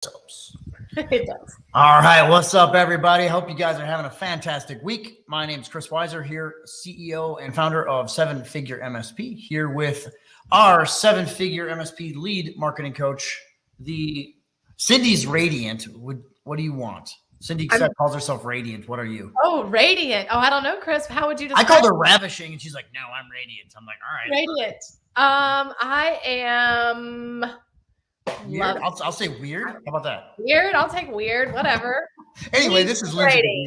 It does. All right. What's up, everybody? Hope you guys are having a fantastic week. My name is Chris Weiser here, CEO and founder of Seven Figure MSP, here with our Seven Figure MSP lead marketing coach, the Cindy's Radiant. What do you want? Cindy calls herself Radiant. What are you? Oh, Radiant. Oh, I don't know, Chris. How would you describe? I called her Ravishing, and she's like, "No, I'm Radiant." I'm like, "All right." Radiant. I am weird. I'll say weird. How about that? Weird. I'll take weird. Whatever. Anyway, this is Lindsey.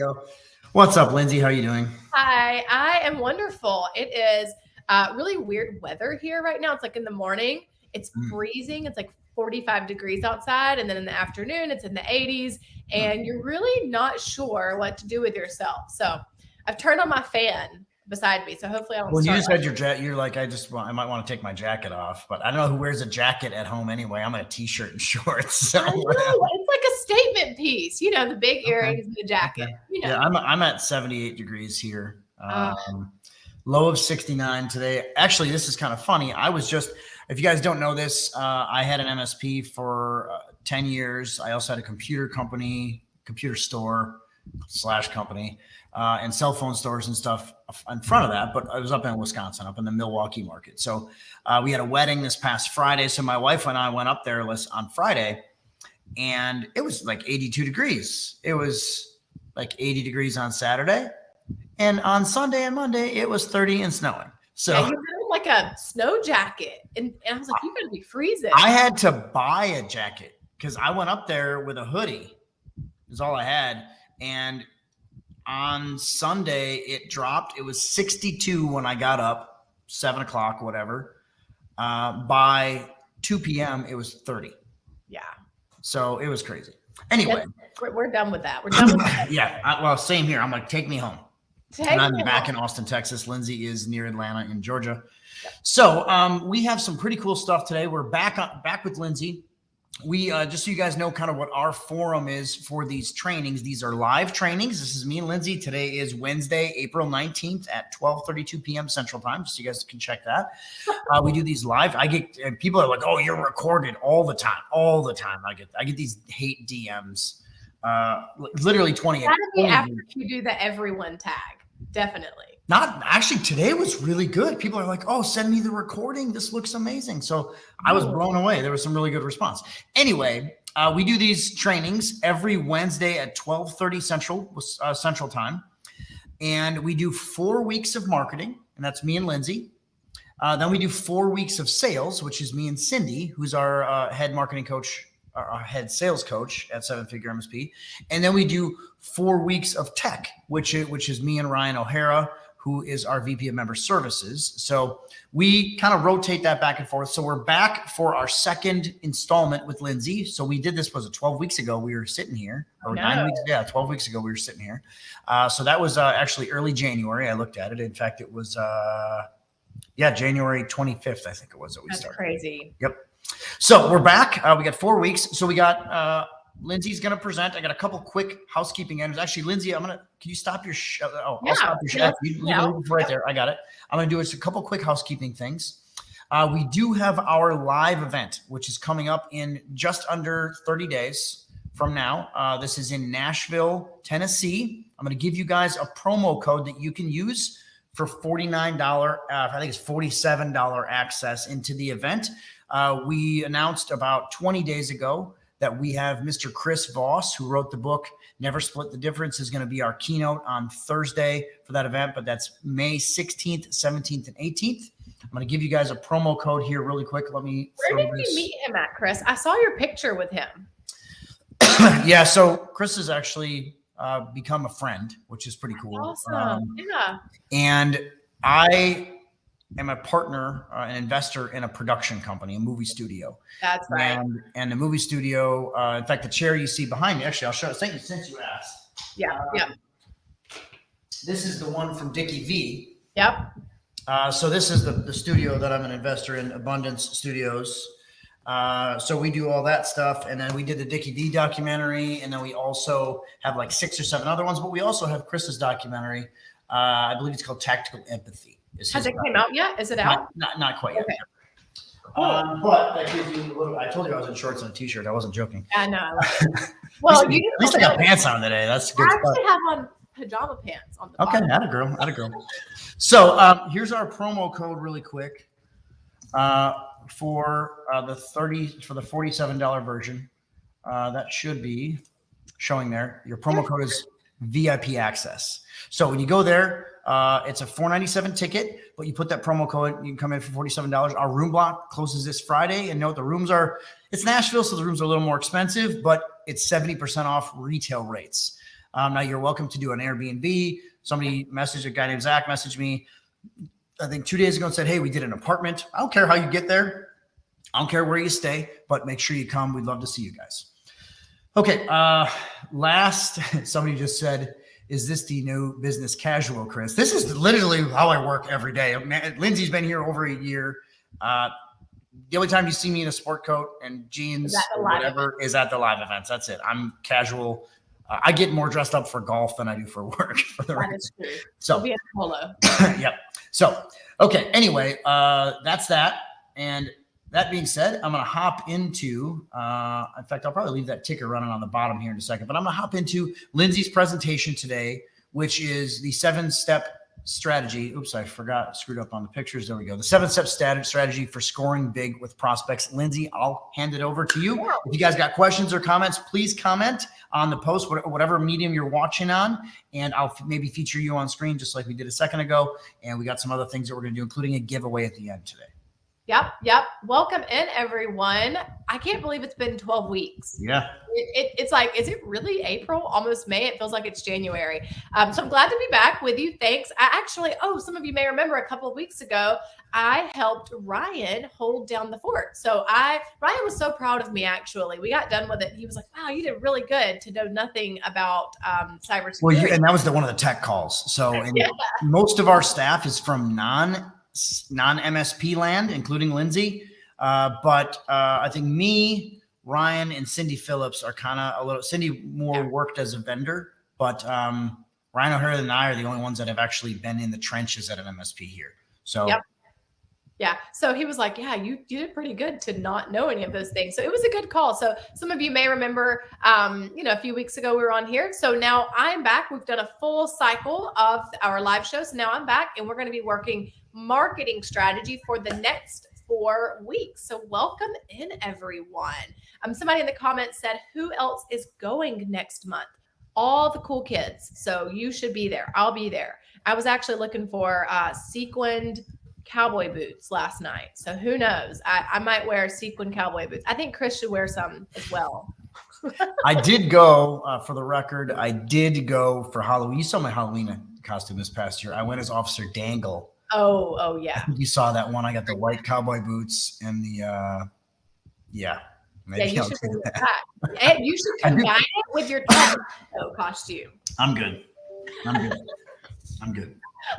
What's up, Lindsey? How are you doing? Hi. I am wonderful. It is really weird weather here right now. It's like in the morning, it's freezing. It's like 45 degrees outside, and then in the afternoon, it's in the 80s, and you're really not sure what to do with yourself. So I've turned on my fan beside me, so hopefully I won't. When you just had your jacket, you're like, I might want to take my jacket off, but I don't know who wears a jacket at home anyway. I'm in a t-shirt and shorts. So I know. It's like a statement piece, the big earrings and the jacket. Okay. Yeah, I'm at 78 degrees here. Low of 69 today. Actually, this is kind of funny. If you guys don't know this, I had an MSP for 10 years. I also had a computer store / company, and cell phone stores and stuff in front of that. But I was up in Wisconsin, up in the Milwaukee market. So we had a wedding this past Friday. So my wife and I went up there on Friday, and it was like 82 degrees. It was like 80 degrees on Saturday. And on Sunday and Monday, it was 30 and snowing. So you had like a snow jacket. And I was like, you're going to be freezing. I had to buy a jacket because I went up there with a hoodie. Is all I had. And on Sunday, it dropped. It was 62 when I got up, 7 o'clock, whatever. By 2 p.m., it was 30. Yeah. So it was crazy. Anyway. We're done with that. We're done with that. Yeah. Same here. I'm like, take me home. I'm back in Austin, Texas. Lindsey is near Atlanta in Georgia. Yep. So we have some pretty cool stuff today. We're back with Lindsey. We just so you guys know kind of what our forum is for these trainings. These are live trainings. This is me and Lindsey. Today is Wednesday, April 19th at 12:32 p.m. Central Time, so you guys can check that. We do these live. I get people are like, "Oh, you're recorded all the time." I get these hate DMs. Literally 20. That'd be after you do the everyone tag. Definitely. Not actually. Today was really good. People are like, "Oh, send me the recording. This looks amazing." So I was blown away. There was some really good response. Anyway, we do these trainings every Wednesday at 12:30 Central Time, and we do 4 weeks of marketing, and that's me and Lindsey. Then we do 4 weeks of sales, which is me and Cindy, who's our head marketing coach, our head sales coach at Seven Figure MSP, and then we do 4 weeks of tech, which is me and Ryan O'Hara, who is our VP of Member Services. So we kind of rotate that back and forth. So we're back for our second installment with Lindsey. So we did this, was it 12 weeks ago? We were sitting here, or 9 weeks? Yeah, 12 weeks ago we were sitting here. So that was actually early January. I looked at it. In fact, it was January 25th, I think it was that we started. That's crazy. Yep. So we're back. We got 4 weeks. So we got Lindsey's going to present. I got a couple quick housekeeping items. Actually, Lindsey, can you stop your I'll stop your shot. You right there. I got it. I'm going to do just a couple quick housekeeping things. We do have our live event, which is coming up in just under 30 days from now. This is in Nashville, Tennessee. I'm going to give you guys a promo code that you can use for $49. I think it's $47 access into the event. We announced about 20 days ago that we have Mr. Chris Voss, who wrote the book, Never Split the Difference, is going to be our keynote on Thursday for that event, but that's May 16th, 17th, and 18th. I'm going to give you guys a promo code here really quick. Where did you meet him at, Chris? I saw your picture with him. Yeah, so Chris has actually become a friend, which is pretty cool. Awesome. Yeah. And I am a partner, an investor in a production company, a movie studio. That's right. And the movie studio, in fact, the chair you see behind me, actually, I'll show it since you asked. Yeah. This is the one from Dickie V. Yep. So this is the studio that I'm an investor in, Abundance Studios. So we do all that stuff. And then we did the Dickie D documentary. And then we also have like 6 or 7 other ones, but we also have Chris's documentary. I believe it's called Tactical Empathy. Has it came out yet? Is it out? Not quite yet. Cool. But that gives you a little. I told you I was in shorts and a t-shirt. I wasn't joking. I know. I love it. Well, at least I got pants on today. That's good. I actually have on pajama pants on the bottom. Okay, not a girl. So here's our promo code really quick for the $47 version. That should be showing there. Your promo code is VIP access. So when you go there, it's a $497 ticket, but you put that promo code, you can come in for $47. Our room block closes this Friday, and note the rooms are, it's Nashville, so the rooms are a little more expensive, but it's 70% off retail rates. Now you're welcome to do an Airbnb. Somebody messaged, a guy named Zach messaged me, I think 2 days ago, and said, hey, we did an apartment. I don't care how you get there. I don't care where you stay, but make sure you come. We'd love to see you guys. Okay. Last, somebody just said, is this the new business casual, Chris? This is literally how I work every day. Lindsey's been here over a year. The only time you see me in a sport coat and jeans or whatever is at the live events. That's it. I'm casual. I get more dressed up for golf than I do for work. That is true. So we'll be in polo. Yep. So, okay. Anyway, that's that. And that being said, I'm going to hop into, in fact, I'll probably leave that ticker running on the bottom here in a second, but I'm going to hop into Lindsey's presentation today, which is the 7-step strategy. Oops, I screwed up on the pictures. There we go. The 7-step strategy for scoring big with prospects. Lindsey, I'll hand it over to you. If you guys got questions or comments, please comment on the post, whatever medium you're watching on, and I'll maybe feature you on screen just like we did a second ago. And we got some other things that we're going to do, including a giveaway at the end today. Yep. Welcome in, everyone. I can't believe it's been 12 weeks. Yeah. It's like, is it really April? Almost May. It feels like it's January. So I'm glad to be back with you. Thanks. Some of you may remember a couple of weeks ago, I helped Ryan hold down the fort. So Ryan was so proud of me, actually. We got done with it. He was like, wow, you did really good to know nothing about cybersecurity. Well, and that was one of the tech calls. So most of our staff is from non-MSP land, including Lindsey. But I think me, Ryan, and Cindy Phillips are kind of a little, Cindy more worked as a vendor, but Ryan O'Hara and I are the only ones that have actually been in the trenches at an MSP here. So yeah. So he was like, yeah, you did pretty good to not know any of those things. So it was a good call. So some of you may remember, a few weeks ago we were on here. So now I'm back. We've done a full cycle of our live shows. So now I'm back and we're going to be working marketing strategy for the next 4 weeks. So welcome in, everyone. Somebody in the comments said, who else is going next month? All the cool kids. So you should be there. I'll be there. I was actually looking for sequined cowboy boots last night. So who knows? I might wear sequined cowboy boots. I think Chris should wear some as well. I did go, for the record, I did go for Halloween. You saw my Halloween costume this past year. I went as Officer Dangle. Oh yeah. You saw that one. I got the white cowboy boots and the maybe you should do that. And you should combine it with your costume. I'm good.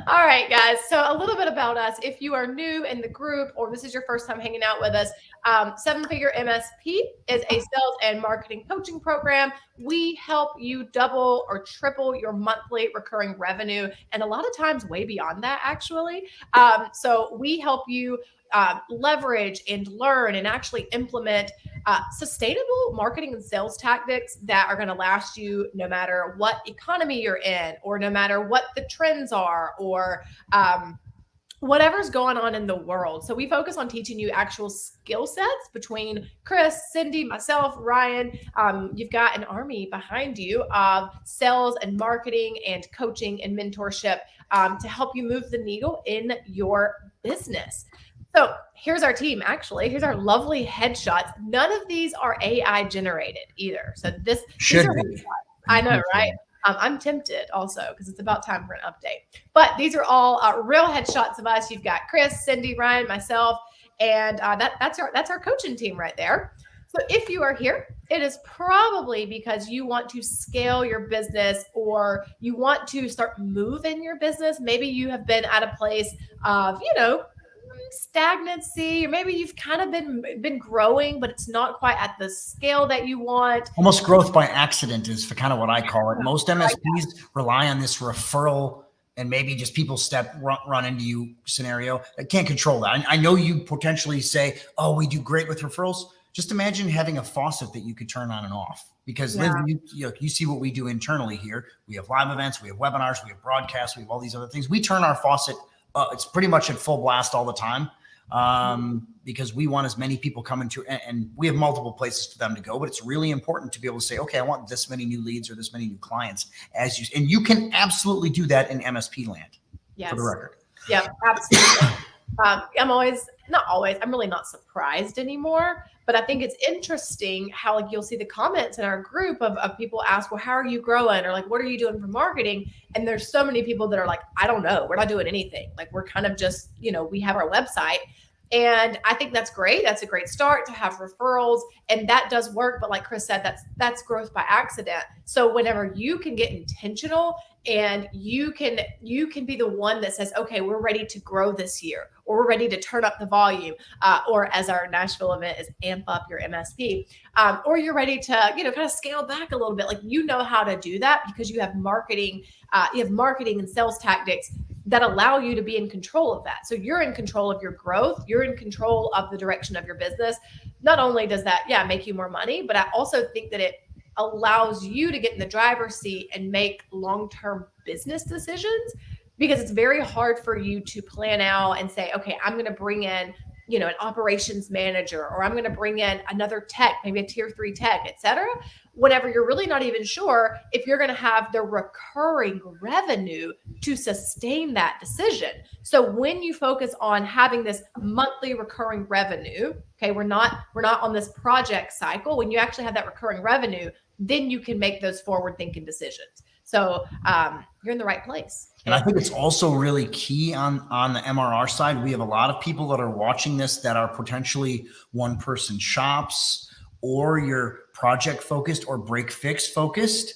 All right, guys. So a little bit about us. If you are new in the group or this is your first time hanging out with us, 7-Figure MSP is a sales and marketing coaching program. We help you double or triple your monthly recurring revenue, and a lot of times way beyond that, actually. So we help you leverage and learn and actually implement sustainable marketing and sales tactics that are going to last you no matter what economy you're in, or no matter what the trends are, or whatever's going on in the world. So we focus on teaching you actual skill sets between Chris, Cindy, myself, Ryan. You've got an army behind you of sales and marketing and coaching and mentorship to help you move the needle in your business. So here's our team, actually. Here's our lovely headshots. None of these are AI generated either. So this should be. I know, right? I'm tempted also because it's about time for an update. But these are all real headshots of us. You've got Chris, Cindy, Ryan, myself, and that's our coaching team right there. So if you are here, it is probably because you want to scale your business or you want to start moving your business. Maybe you have been at a place of, stagnancy, or maybe you've kind of been growing, but it's not quite at the scale that you want. Almost growth by accident is kind of what I call it. Most MSPs rely on this referral and maybe just people run into you scenario. I can't control that. I know you potentially say, oh, we do great with referrals. Just imagine having a faucet that you could turn on and off. Because Lindsey, you see what we do internally here. We have live events, we have webinars, we have broadcasts, we have all these other things. We turn our faucet, it's pretty much at full blast all the time, because we want as many people coming to, and we have multiple places for them to go, but it's really important to be able to say, okay, I want this many new leads or this many new clients and you can absolutely do that in MSP land. Yes. For the record. Yeah, absolutely. I'm really not surprised anymore, but I think it's interesting how like you'll see the comments in our group of people ask, well, how are you growing? Or like, what are you doing for marketing? And there's so many people that are like, I don't know. We're not doing anything. Like we're kind of just, we have our website. And I think that's great. That's a great start to have referrals, and that does work. But like Chris said, that's growth by accident. So whenever you can get intentional and you can be the one that says, okay, we're ready to grow this year, or we're ready to turn up the volume, or as our Nashville event is amp up your MSP, or you're ready to, kind of scale back a little bit. Like, how to do that because you have marketing and sales tactics that allow you to be in control of that. So you're in control of your growth. You're in control of the direction of your business. Not only does that, make you more money, but I also think that it allows you to get in the driver's seat and make long-term business decisions, because it's very hard for you to plan out and say, okay, I'm going to bring in, an operations manager, or I'm going to bring in another tech, maybe a tier 3 tech, et cetera, whenever you're really not even sure if you're going to have the recurring revenue to sustain that decision. So when you focus on having this monthly recurring revenue, okay, we're not on this project cycle. When you actually have that recurring revenue, then you can make those forward thinking decisions. So you're in the right place. And I think it's also really key on the MRR side. We have a lot of people that are watching this that are potentially one-person shops, or you're project focused or break fix focused.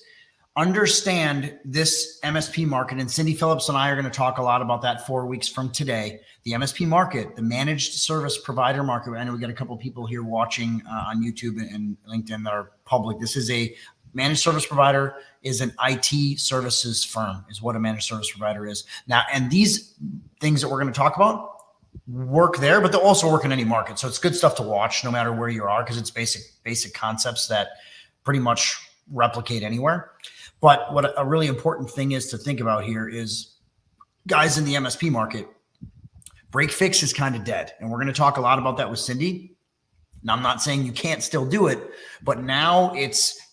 Understand this MSP market, and Cindy Phillips and I are going to talk a lot about that 4 weeks from today. The MSP market, the managed service provider market. I know we got a couple of people here watching on YouTube and LinkedIn that are public. This is a managed service provider, is an IT services firm, is what a managed service provider is. Now, and these things that we're going to talk about work there, but they'll also work in any market. So it's good stuff to watch no matter where you are, because it's basic concepts that pretty much replicate anywhere. But what a really important thing is to think about here is, guys, in the MSP market, break fix is kind of dead. And we're going to talk a lot about that with Cindy. Now, I'm not saying you can't still do it, but now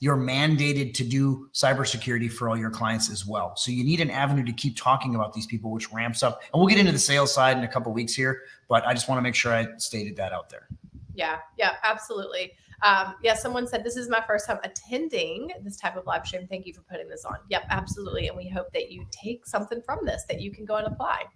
you're mandated to do cybersecurity for all your clients as well. So you need an avenue to keep talking about these people, which ramps up. And we'll get into the sales side in a couple of weeks here, but I just want to make sure I stated that out there. Yeah, absolutely. Someone said, this is my first time attending this type of live stream. Thank you for putting this on. Yep, absolutely. And we hope that you take something from this that you can go and apply.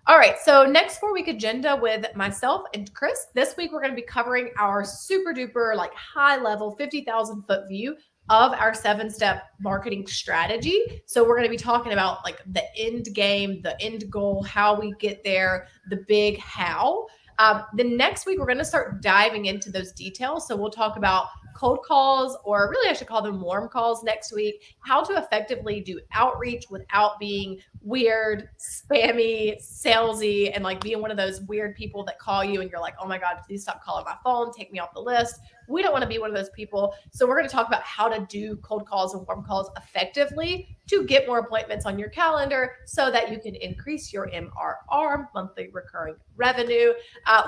All right, so next 4-week agenda with myself and Chris. This week, we're going to be covering our super duper high level 50,000 foot view of our 7-step marketing strategy. So we're going to be talking about the end game, the end goal, how we get there, the big how. The next week, we're going to start diving into those details. So we'll talk about cold calls, or really I should call them warm calls next week, how to effectively do outreach without being weird, spammy, salesy, and being one of those weird people that call you and you're like, oh my God, please stop calling my phone, take me off the list. We don't want to be one of those people. So we're going to talk about how to do cold calls and warm calls effectively to get more appointments on your calendar so that you can increase your MRR, monthly recurring revenue.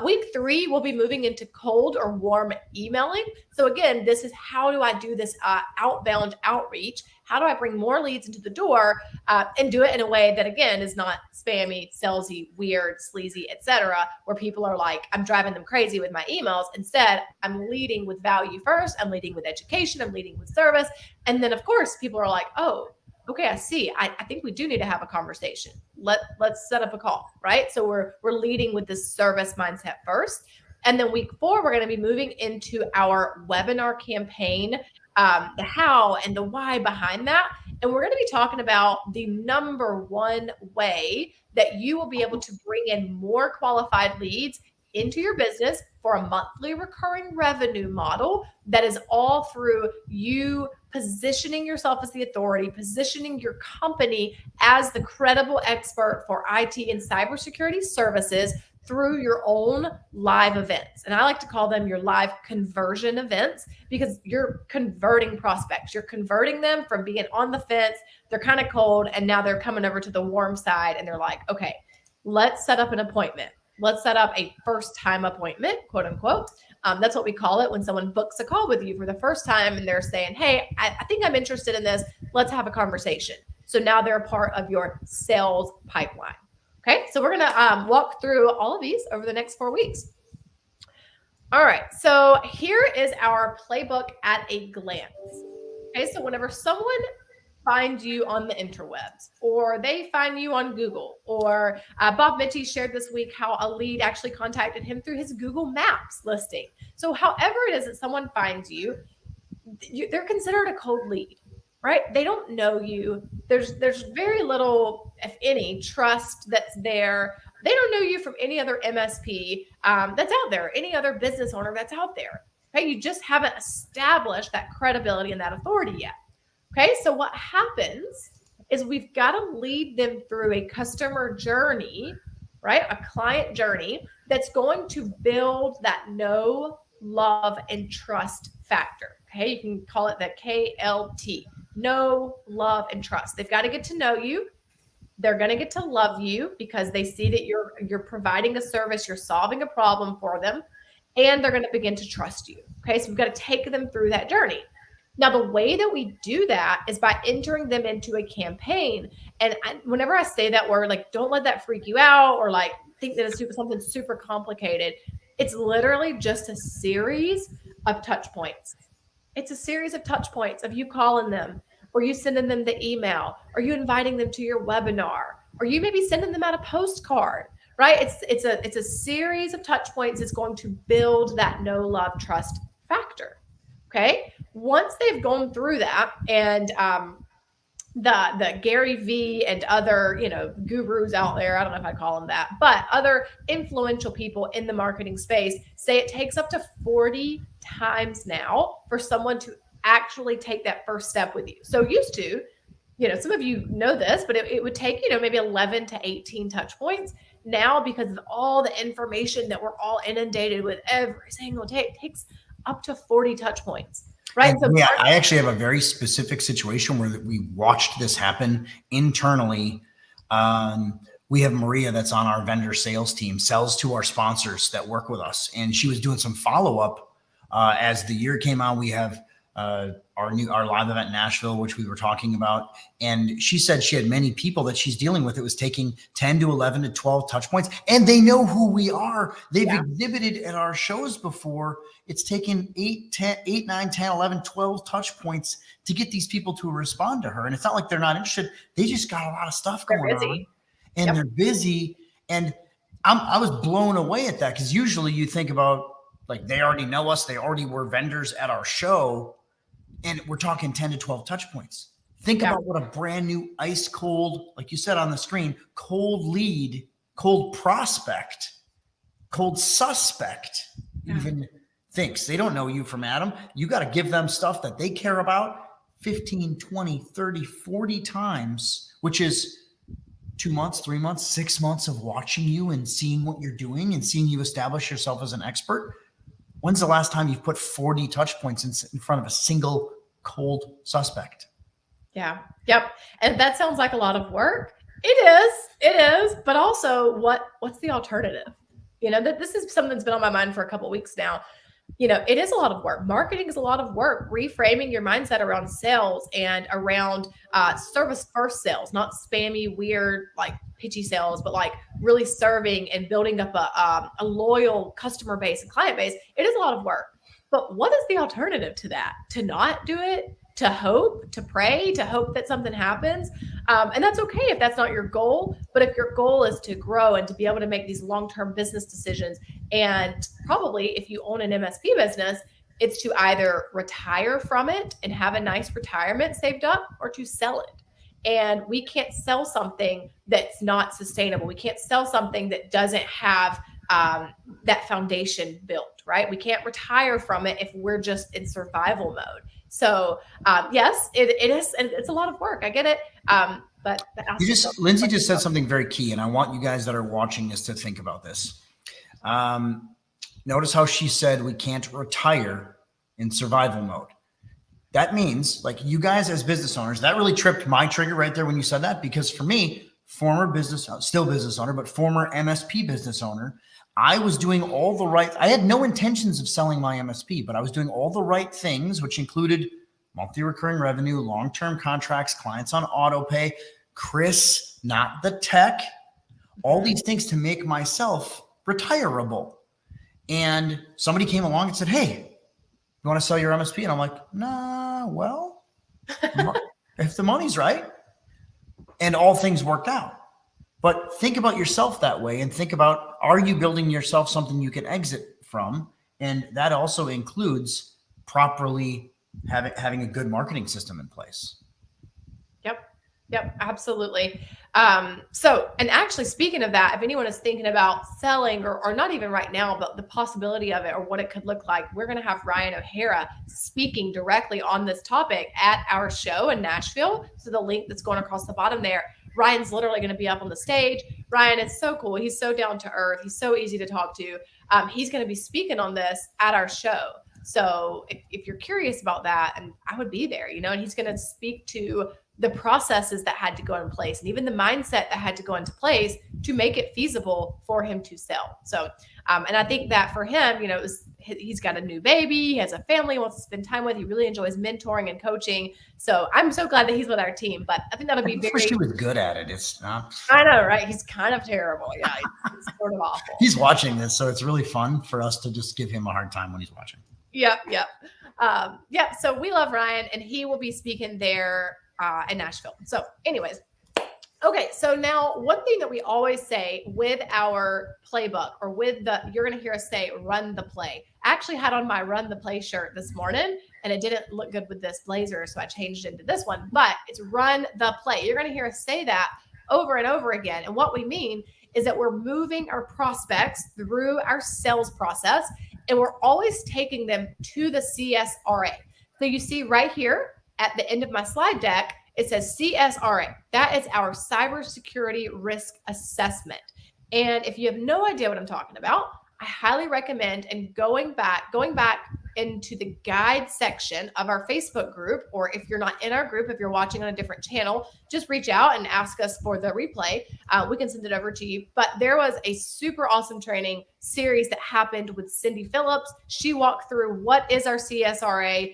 Week 3, we'll be moving into cold or warm emailing. So again, this is how do I do this outbound outreach? How do I bring more leads into the door and do it in a way that, again, is not spammy, salesy, weird, sleazy, etc., where people are like, I'm driving them crazy with my emails. Instead, I'm leading with value first. I'm leading with education. I'm leading with service. And then, of course, people are like, oh, okay, I see. I think we do need to have a conversation. Let's set up a call, right? So we're leading with this service mindset first. And then week 4, we're going to be moving into our webinar campaign, the how and the why behind that. And we're going to be talking about the number one way that you will be able to bring in more qualified leads into your business for a monthly recurring revenue model that is all through you positioning yourself as the authority, positioning your company as the credible expert for IT and cybersecurity services through your own live events. And I like to call them your live conversion events because you're converting prospects. You're converting them from being on the fence, they're kind of cold, and now they're coming over to the warm side and they're like, okay, let's set up an appointment. Let's set up a first time appointment, quote unquote. That's what we call it when someone books a call with you for the first time and they're saying, hey, I think I'm interested in this. Let's have a conversation. So now they're a part of your sales pipeline. Okay, so we're going to walk through all of these over the next 4 weeks. All right, so here is our playbook at a glance. Okay, so whenever someone finds you on the interwebs, or they find you on Google, or Bob Mitchie shared this week how a lead actually contacted him through his Google Maps listing. So however it is that someone finds you, they're considered a cold lead, right? They don't know you. There's very little, if any, trust that's there. They don't know you from any other MSP that's out there, any other business owner that's out there. Okay, you just haven't established that credibility and that authority yet. Okay, so what happens is we've got to lead them through a customer journey, right? A client journey that's going to build that know, love, and trust factor. Okay, you can call it the KLT. Know, love, and trust. They've got to get to know you. They're going to get to love you because they see that you're providing a service, you're solving a problem for them, and they're going to begin to trust you. Okay, so we've got to take them through that journey. Now, the way that we do that is by entering them into a campaign. And whenever I say that word, like, don't let that freak you out or like think that it's something super complicated. It's literally just a series of touch points. It's a series of touch points of you calling them, or you sending them the email, or you inviting them to your webinar, or you maybe sending them out a postcard, right? It's a series of touch points that's going to build that know, love, trust factor. Okay. Once they've gone through that, and the Gary V and other, gurus out there, I don't know if I call them that, but other influential people in the marketing space say it takes up to 40 times now for someone to actually take that first step with you. So used to, some of you know this, but it would take, maybe 11 to 18 touch points. Now, because of all the information that we're all inundated with every single day, it takes up to 40 touch points. Right. So yeah, I actually have a very specific situation where we watched this happen internally. We have Maria that's on our vendor sales team, sells to our sponsors that work with us. And she was doing some follow-up as the year came on. We have our live event in Nashville, which we were talking about. And she said she had many people that she's dealing with. It was taking 10 to 11 to 12 touch points, and they know who we are. They've exhibited at our shows before. It's taken 8, 9, 10, 11, 12 touch points to get these people to respond to her. And it's not like they're not interested. They just got a lot of stuff going on, and they're busy. And I was blown away at that, because usually you think about, like, they already know us. They already were vendors at our show. And we're talking 10 to 12 touch points. Think about what a brand new ice cold, like you said on the screen, cold lead, cold prospect, cold suspect even thinks. They don't know you from Adam. You got to give them stuff that they care about 15, 20, 30, 40 times, which is 2 months, 3 months, 6 months of watching you and seeing what you're doing and seeing you establish yourself as an expert. When's the last time you've put 40 touch points in front of a single cold suspect? Yeah. Yep. And that sounds like a lot of work. It is. But also, what's the alternative? This is something that's been on my mind for a couple of weeks now. It is a lot of work. Marketing is a lot of work. Reframing your mindset around sales and around service first sales, not spammy, weird, like pitchy sales, but like really serving and building up a loyal customer base and client base. It is a lot of work. But what is the alternative to that? To not do it? To hope, to pray, to hope that something happens. And that's okay if that's not your goal. But if your goal is to grow and to be able to make these long-term business decisions, and probably if you own an MSP business, it's to either retire from it and have a nice retirement saved up, or to sell it. And we can't sell something that's not sustainable. We can't sell something that doesn't have that foundation built, right? We can't retire from it if we're just in survival mode. So yes, it is, and it's a lot of work. I get it. But Lindsey just said something very key, and I want you guys that are watching this to think about this. Notice how she said we can't retire in survival mode. That means, like, you guys as business owners, that really tripped my trigger right there when you said that, because for me, former business, still business owner, but former MSP business owner, I was doing all the right, I had no intentions of selling my MSP, but I was doing all the right things, which included monthly recurring revenue, long-term contracts, clients on auto pay, Chris, not the tech, all these things to make myself retireable. And somebody came along and said, hey, you want to sell your MSP? And I'm like, nah, well, if the money's right. And all things worked out. But think about yourself that way, and think about, are you building yourself something you can exit from? And that also includes properly having a good marketing system in place. Yep, absolutely. So, and actually, speaking of that, if anyone is thinking about selling, or not even right now, but the possibility of it or what it could look like, we're going to have Ryan O'Hara speaking directly on this topic at our show in Nashville. So the link that's going across the bottom there, Ryan's literally going to be up on the stage. Ryan is so cool. He's so down to earth. He's so easy to talk to. He's going to be speaking on this at our show. So if you're curious about that, and I would be there, and he's going to speak to the processes that had to go in place, and even the mindset that had to go into place to make it feasible for him to sell. So, and I think that for him, he's got a new baby, he has a family he wants to spend time with. He really enjoys mentoring and coaching. So I'm so glad that he's with our team, but I think that'll be very. He was good at it. It's not. I know, right? He's kind of terrible. Yeah, he's sort of awful. He's watching this, so it's really fun for us to just give him a hard time when he's watching. Yep. So we love Ryan, and he will be speaking there in Nashville. So anyways, okay. So now one thing that we always say with our playbook, or you're going to hear us say, run the play. I actually had on my run the play shirt this morning, and it didn't look good with this blazer, so I changed it into this one, but it's run the play. You're going to hear us say that over and over again. And what we mean is that we're moving our prospects through our sales process, and we're always taking them to the CSRA. So you see right here at the end of my slide deck, it says CSRA. That is our cybersecurity risk assessment. And if you have no idea what I'm talking about, I highly recommend going back into the guide section of our Facebook group, or if you're not in our group, if you're watching on a different channel, just reach out and ask us for the replay. We can send it over to you. But there was a super awesome training series that happened with Cindy Phillips. She walked through what is our CSRA.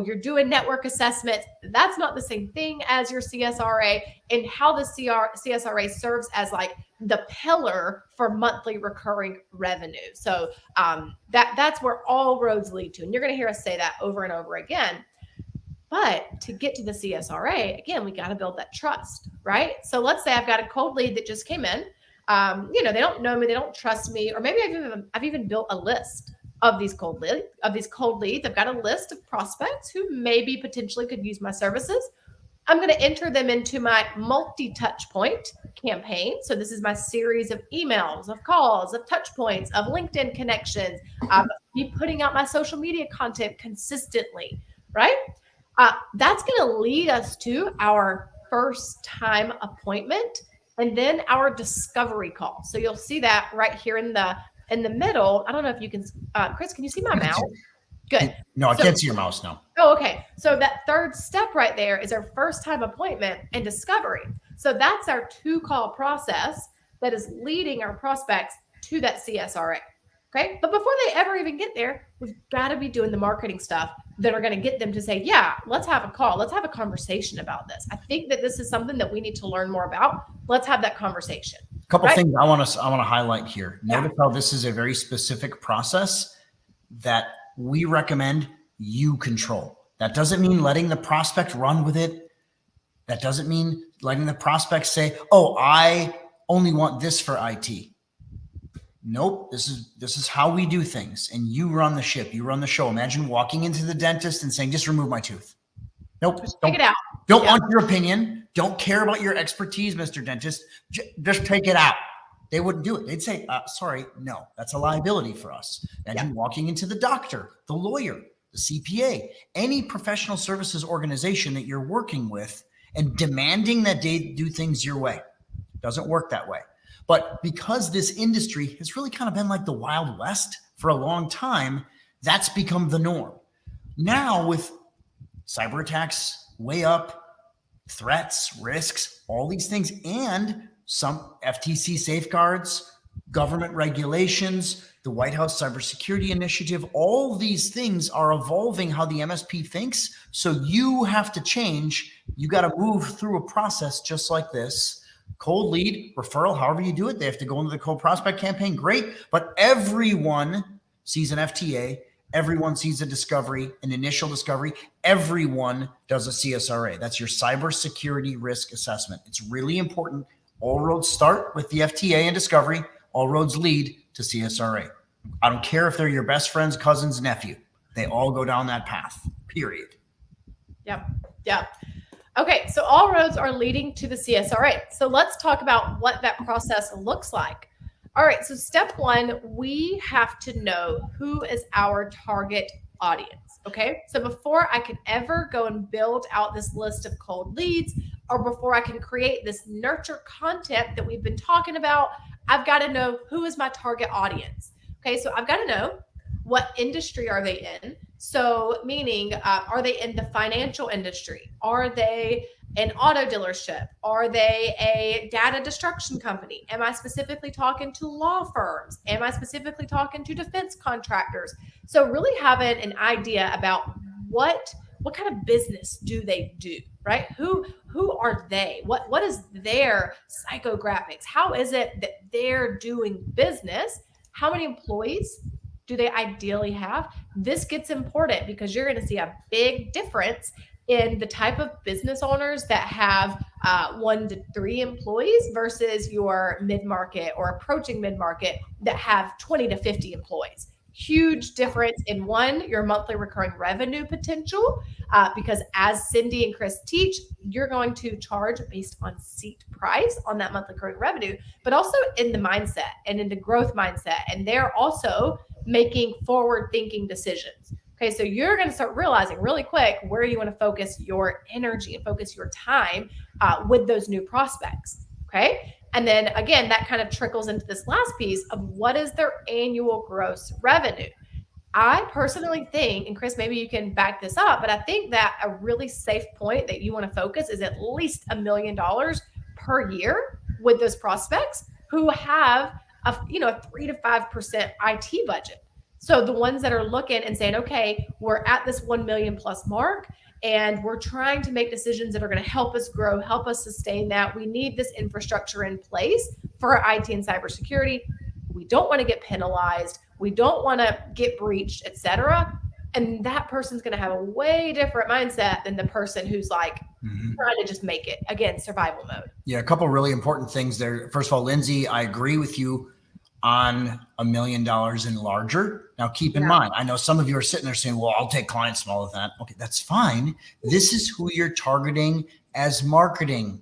You're doing network assessments. That's not the same thing as your CSRA, and how the CSRA serves as like the pillar for monthly recurring revenue. So that's where all roads lead to. And you're going to hear us say that over and over again. But to get to the CSRA, again, we got to build that trust, right? So let's say I've got a cold lead that just came in. They don't know me, they don't trust me, or maybe I've even built a list of these cold leads. I've got a list of prospects who maybe potentially could use my services. I'm going to enter them into my multi-touch point campaign. So this is my series of emails, of calls, of touch points, of LinkedIn connections, me putting out my social media content consistently, right? That's going to lead us to our first time appointment, and then our discovery call. So you'll see that right here in the middle. I don't know if you can, Chris, can you see my mouse? Good. No, I can't see your mouse now. Oh, okay. So that third step right there is our first time appointment and discovery. So that's our 2-call process that is leading our prospects to that CSRA. Okay. But before they ever even get there, we've got to be doing the marketing stuff that are going to get them to say, yeah, let's have a call. Let's have a conversation about this. I think that this is something that we need to learn more about. Let's have that conversation. A couple things I want to highlight here. Notice how this is a very specific process that we recommend you control. That doesn't mean letting the prospect run with it. That doesn't mean letting the prospect say, oh, I only want this for IT. Nope. This is how we do things. And you run the ship. You run the show. Imagine walking into the dentist and saying, just remove my tooth. Nope. Just take it out. Don't want your opinion. Don't care about your expertise, Mr. Dentist. Just take it out. They wouldn't do it. They'd say, sorry, no, that's a liability for us. Imagine walking into the doctor, the lawyer, the CPA, any professional services organization that you're working with and demanding that they do things your way. Doesn't work that way. But because this industry has really kind of been like the Wild West for a long time, that's become the norm. Now with cyber attacks way up, threats, risks, all these things, and some FTC safeguards, government regulations, the White House Cybersecurity Initiative, all these things are evolving how the MSP thinks. So you have to change. You got to move through a process just like this. Cold lead, referral, however you do it. They have to go into the cold prospect campaign. Great. But everyone sees an FTA. Everyone sees a discovery, an initial discovery. Everyone does a CSRA. That's your cybersecurity risk assessment. It's really important. All roads start with the FTA and discovery. All roads lead to CSRA. I don't care if they're your best friend's cousin's nephew. They all go down that path, period. Yep. Okay, so all roads are leading to the CSRA. So let's talk about what that process looks like. All right, so step one, we have to know who is our target audience, okay? So before I can ever go and build out this list of cold leads, or before I can create this nurture content that we've been talking about, I've got to know who is my target audience. Okay, so I've got to know what industry are they in. So meaning, are they in the financial industry? Are they an auto dealership? Are they a data destruction company? Am I specifically talking to law firms? Am I specifically talking to defense contractors? So really having an idea about what kind of business do they do, right? Who are they? What is their psychographics? How is it that they're doing business? How many employees do they ideally have? This gets important because you're going to see a big difference in the type of business owners that have 1 to 3 employees versus your mid-market or approaching mid-market that have 20 to 50 employees. Huge difference in one, your monthly recurring revenue potential, because as Cindy and Chris teach, you're going to charge based on seat price on that monthly recurring revenue, but also in the mindset and in the growth mindset. And they're also making forward-thinking decisions. Okay, so you're going to start realizing really quick where you want to focus your energy and focus your time with those new prospects. Okay, and then again, that kind of trickles into this last piece of what is their annual gross revenue. I personally think, and Chris, maybe you can back this up, but I think that a really safe point that you want to focus is at least $1 million per year with those prospects who have a 3 to 5% IT budget. So the ones that are looking and saying, okay, we're at this 1 million plus mark and we're trying to make decisions that are going to help us grow, help us sustain that. We need this infrastructure in place for our IT and cybersecurity. We don't want to get penalized. We don't want to get breached, et cetera. And that person's going to have a way different mindset than the person who's like trying to just make it. Again, survival mode. Yeah, a couple of really important things there. First of all, Lindsey, I agree with you on $1 million and larger. Now, keep in mind, I know some of you are sitting there saying, well, I'll take clients smaller than that. Okay, that's fine. This is who you're targeting as marketing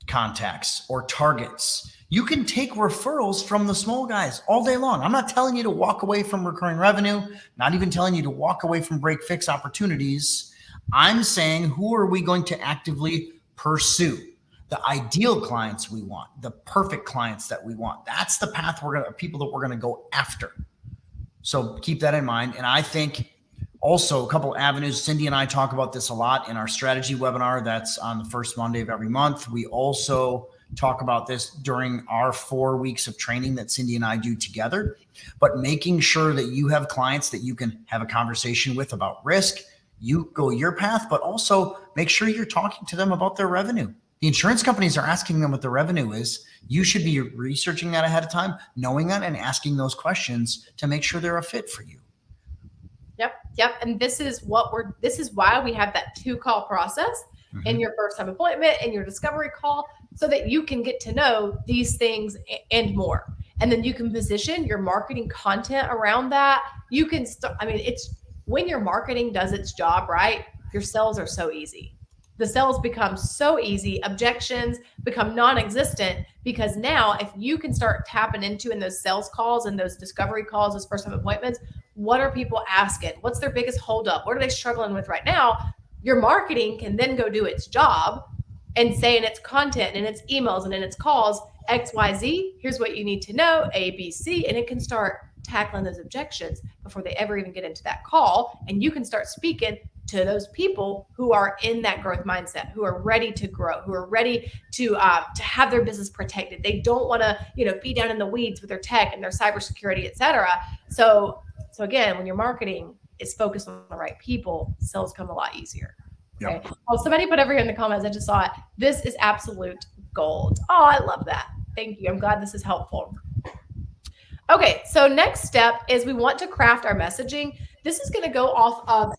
contacts or targets. You can take referrals from the small guys all day long. I'm not telling you to walk away from recurring revenue, not even telling you to walk away from break fix opportunities. I'm saying, who are we going to actively pursue? The ideal clients we want, the perfect clients that we want. That's the path people that we're going to go after. So keep that in mind. And I think also a couple avenues. Cindy and I talk about this a lot in our strategy webinar that's on the first Monday of every month. We also talk about this during our 4 weeks of training that Cindy and I do together, but making sure that you have clients that you can have a conversation with about risk. You go your path, but also make sure you're talking to them about their revenue. The insurance companies are asking them what the revenue is. You should be researching that ahead of time, knowing that and asking those questions to make sure they're a fit for you. Yep. And this is why we have that 2-call process in your first time appointment and your discovery call, so that you can get to know these things and more. And then you can position your marketing content around that. You can it's when your marketing does its job right, your sales are so easy. The sales become so easy. Objections become non-existent, because now if you can start tapping into in those sales calls and those discovery calls, those first time appointments, what are people asking? What's their biggest holdup? What are they struggling with right now? Your marketing can then go do its job and say in its content and in its emails and in its calls, XYZ, here's what you need to know, A, B, C, and it can start tackling those objections before they ever even get into that call. And you can start speaking to those people who are in that growth mindset, who are ready to grow, who are ready to have their business protected. They don't want to, be down in the weeds with their tech and their cybersecurity, et cetera. So again, when your marketing is focused on the right people, sales come a lot easier. Okay. Yep. Well, somebody put over here in the comments, I just saw it. This is absolute gold. Oh, I love that. Thank you. I'm glad this is helpful. Okay, so next step is we want to craft our messaging. This is going to go off of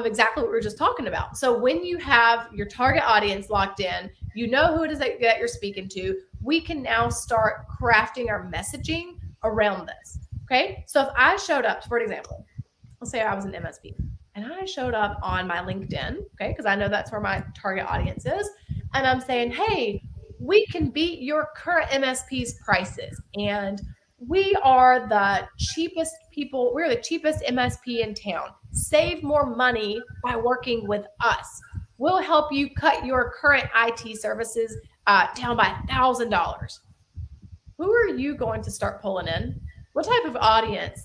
exactly what we were just talking about. So when you have your target audience locked in, you know who it is that you're speaking to, we can now start crafting our messaging around this. Okay, so if I showed up, for example, let's say I was an MSP and I showed up on my LinkedIn, okay, because I know that's where my target audience is, and I'm saying, hey, we can beat your current MSP's prices, and we are the cheapest people. We're the cheapest MSP in town. Save more money by working with us. We'll help you cut your current IT services down by $1,000. Who are you going to start pulling in? What type of audience?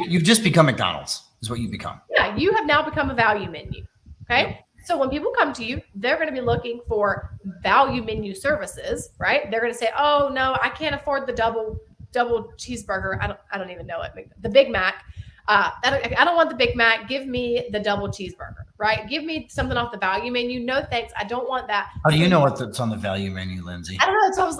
You've just become McDonald's, is what you become. Yeah, you have now become a value menu. Okay. Yep. So when people come to you, they're going to be looking for value menu services, right? They're going to say, oh no, I can't afford the double cheeseburger. I don't even know it. The Big Mac. I don't want the Big Mac. Give me the double cheeseburger, right? Give me something off the value menu. No, thanks. I don't want that. How do you know what's on the value menu, Lindsey? I don't know. So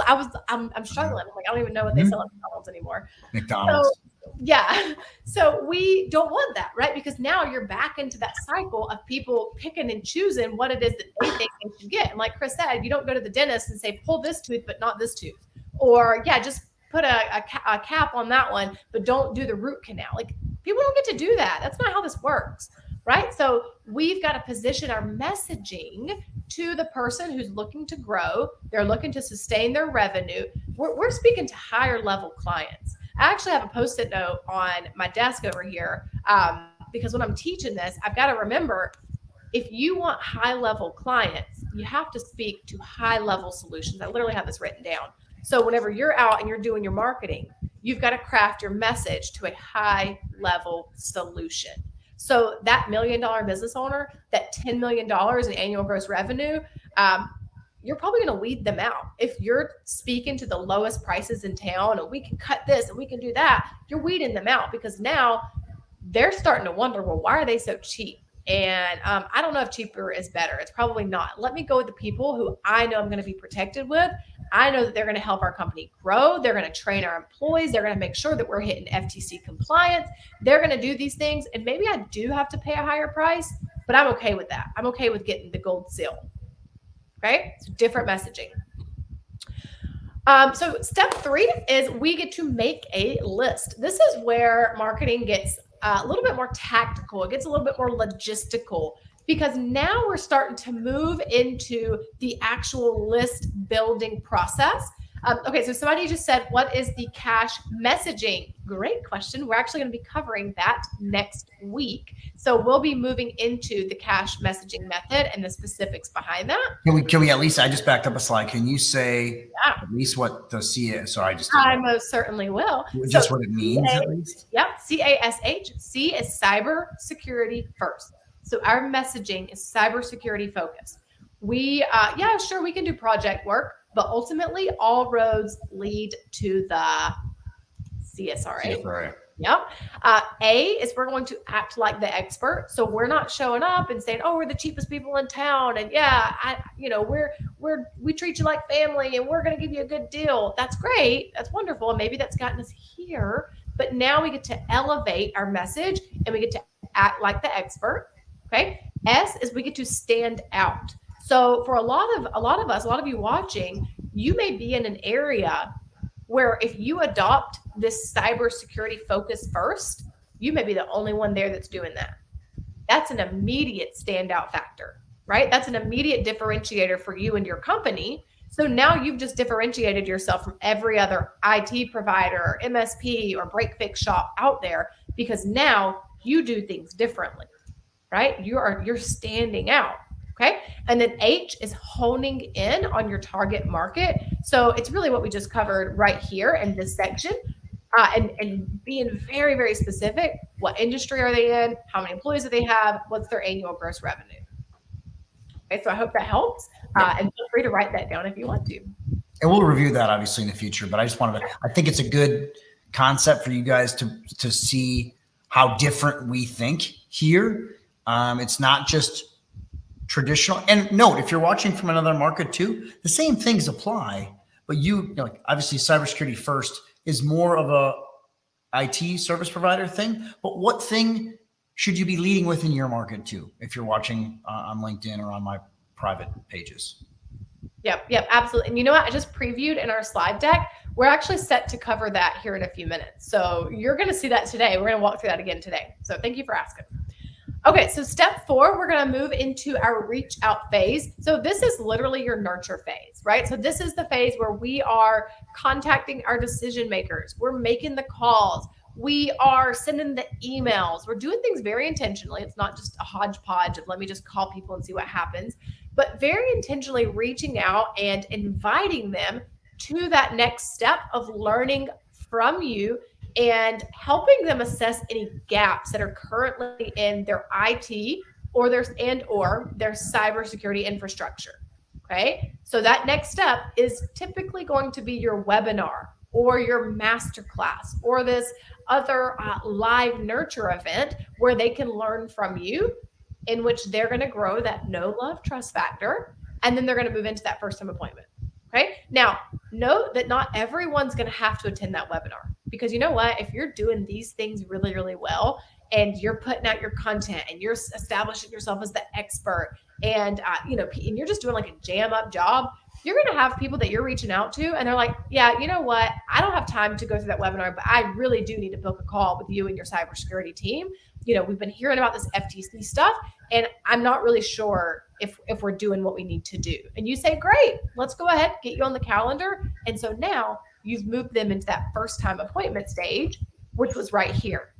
I'm struggling. I'm like, I don't even know what they sell at McDonald's anymore. McDonald's. So, yeah. So we don't want that, right? Because now you're back into that cycle of people picking and choosing what it is that they think they should get. And like Chris said, you don't go to the dentist and say, pull this tooth, but not this tooth. Or just put a cap on that one, but don't do the root canal. Like, people don't get to do that. That's not how this works, right? So we've got to position our messaging to the person who's looking to grow. They're looking to sustain their revenue. We're speaking to higher level clients. I actually have a Post-it note on my desk over here because when I'm teaching this, I've got to remember, if you want high level clients, you have to speak to high level solutions. I literally have this written down. So whenever you're out and you're doing your marketing, you've got to craft your message to a high level solution. So that $1 million business owner, that $10 million in annual gross revenue, you're probably going to weed them out. If you're speaking to the lowest prices in town and we can cut this and we can do that, you're weeding them out, because now they're starting to wonder, well, why are they so cheap? And I don't know if cheaper is better. It's probably not. Let me go with the people who I know I'm going to be protected with. I know that they're going to help our company grow. They're going to train our employees. They're going to make sure that we're hitting FTC compliance. They're going to do these things. And maybe I do have to pay a higher price, but I'm okay with that. I'm okay with getting the gold seal. Okay. So different messaging. So step 3 is we get to make a list. This is where marketing gets a little bit more tactical. It gets a little bit more logistical, because now we're starting to move into the actual list building process. Okay, so somebody just said, what is the cash messaging? Great question. We're actually going to be covering that next week. So we'll be moving into the cash messaging method and the specifics behind that. Can we at least, I just backed up a slide. Can you say at least what the I most certainly will. Just what it means at least? Yep, CASH. C is cyber security first. So our messaging is cybersecurity focused. We can do project work, but ultimately all roads lead to the CSRA. Yep. A is we're going to act like the expert. So we're not showing up and saying, oh, we're the cheapest people in town. And we treat you like family and we're going to give you a good deal. That's great. That's wonderful. And maybe that's gotten us here, but now we get to elevate our message and we get to act like the expert. Okay. S is we get to stand out. So for a lot of you watching, you may be in an area where if you adopt this cybersecurity focus first, you may be the only one there that's doing that. That's an immediate standout factor. right? That's an immediate differentiator for you and your company. So now you've just differentiated yourself from every other IT provider or MSP or break fix shop out there, because now you do things differently, right? You're standing out. Okay. And then H is honing in on your target market. So it's really what we just covered right here in this section. And being very, very specific. What industry are they in? How many employees do they have? What's their annual gross revenue? Okay, so I hope that helps. And feel free to write that down if you want to. And we'll review that obviously in the future, but I just wanted to, I think it's a good concept for you guys to see how different we think here. It's not just traditional. And note, if you're watching from another market too, the same things apply, but you know, like obviously cybersecurity first is more of a IT service provider thing, but what thing should you be leading with in your market too, if you're watching on LinkedIn or on my private pages? Yep, absolutely. And you know what? I just previewed in our slide deck. We're actually set to cover that here in a few minutes. So you're going to see that today. We're going to walk through that again today. So thank you for asking. Okay, so step 4, we're going to move into our reach out phase. So this is literally your nurture phase, right? So this is the phase where we are contacting our decision makers. We're making the calls. We are sending the emails. We're doing things very intentionally. It's not just a hodgepodge of let me just call people and see what happens, but very intentionally reaching out and inviting them to that next step of learning from you and helping them assess any gaps that are currently in their IT or their cybersecurity infrastructure. Okay, so that next step is typically going to be your webinar or your masterclass or this other live nurture event where they can learn from you, in which they're going to grow that know, love, trust factor, and then they're going to move into that first time appointment. Okay. Now, note that not everyone's going to have to attend that webinar, because you know what? If you're doing these things really, really well, and you're putting out your content and you're establishing yourself as the expert, and and you're just doing like a jam up job, you're going to have people that you're reaching out to, and they're like, yeah, you know what? I don't have time to go through that webinar, but I really do need to book a call with you and your cybersecurity team. We've been hearing about this FTC stuff, and I'm not really sure if we're doing what we need to do. And you say, great, let's go ahead, get you on the calendar. And so now you've moved them into that first time appointment stage, which was right here.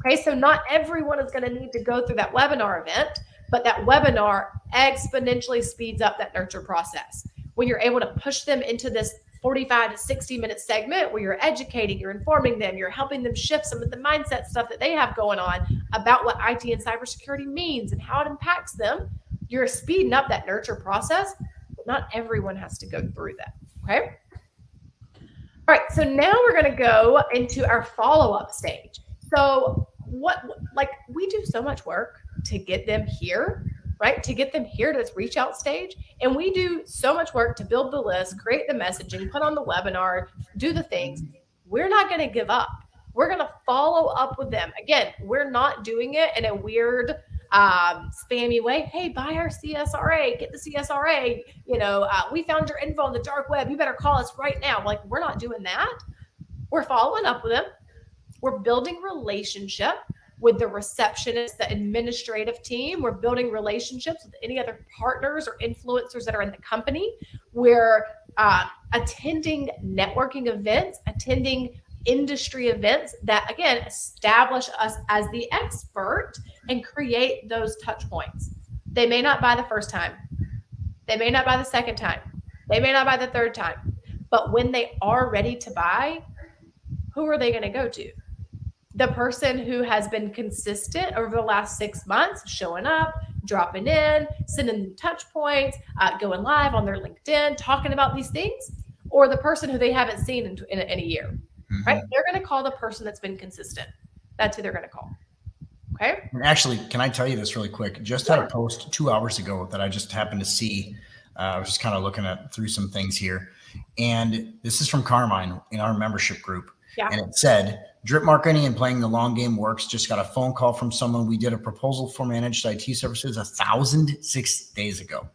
Okay, so not everyone is going to need to go through that webinar event, but that webinar exponentially speeds up that nurture process. When you're able to push them into this 45 to 60 minute segment where you're educating, you're informing them, you're helping them shift some of the mindset stuff that they have going on about what IT and cybersecurity means and how it impacts them, you're speeding up that nurture process. But not everyone has to go through that. Okay. All right. So now we're going to go into our follow-up stage. So we do so much work to get them here, right? To get them here to this reach out stage. And we do so much work to build the list, create the messaging, put on the webinar, do the things. We're not going to give up. We're going to follow up with them. Again, we're not doing it in a weird, spammy way. Hey, buy our CSRA, get the CSRA. We found your info on the dark web. You better call us right now. Like, we're not doing that. We're following up with them. We're building relationship with the receptionist, the administrative team. We're building relationships with any other partners or influencers that are in the company. We're attending networking events, attending industry events that, again, establish us as the expert and create those touch points. They may not buy the first time. They may not buy the second time. They may not buy the third time. But when they are ready to buy, who are they going to go to? The person who has been consistent over the last 6 months, showing up, dropping in, sending touch points, going live on their LinkedIn, talking about these things, or the person who they haven't seen in a year, right? They're going to call the person that's been consistent. That's who they're going to call. Okay. And actually, can I tell you this really quick? Just had a post 2 hours ago that I just happened to see. I was just kind of looking through some things here. And this is from Carmine in our membership group. Yeah. And it said, drip marketing and playing the long game works. Just got a phone call from someone. We did a proposal for managed IT services 1,006 days ago.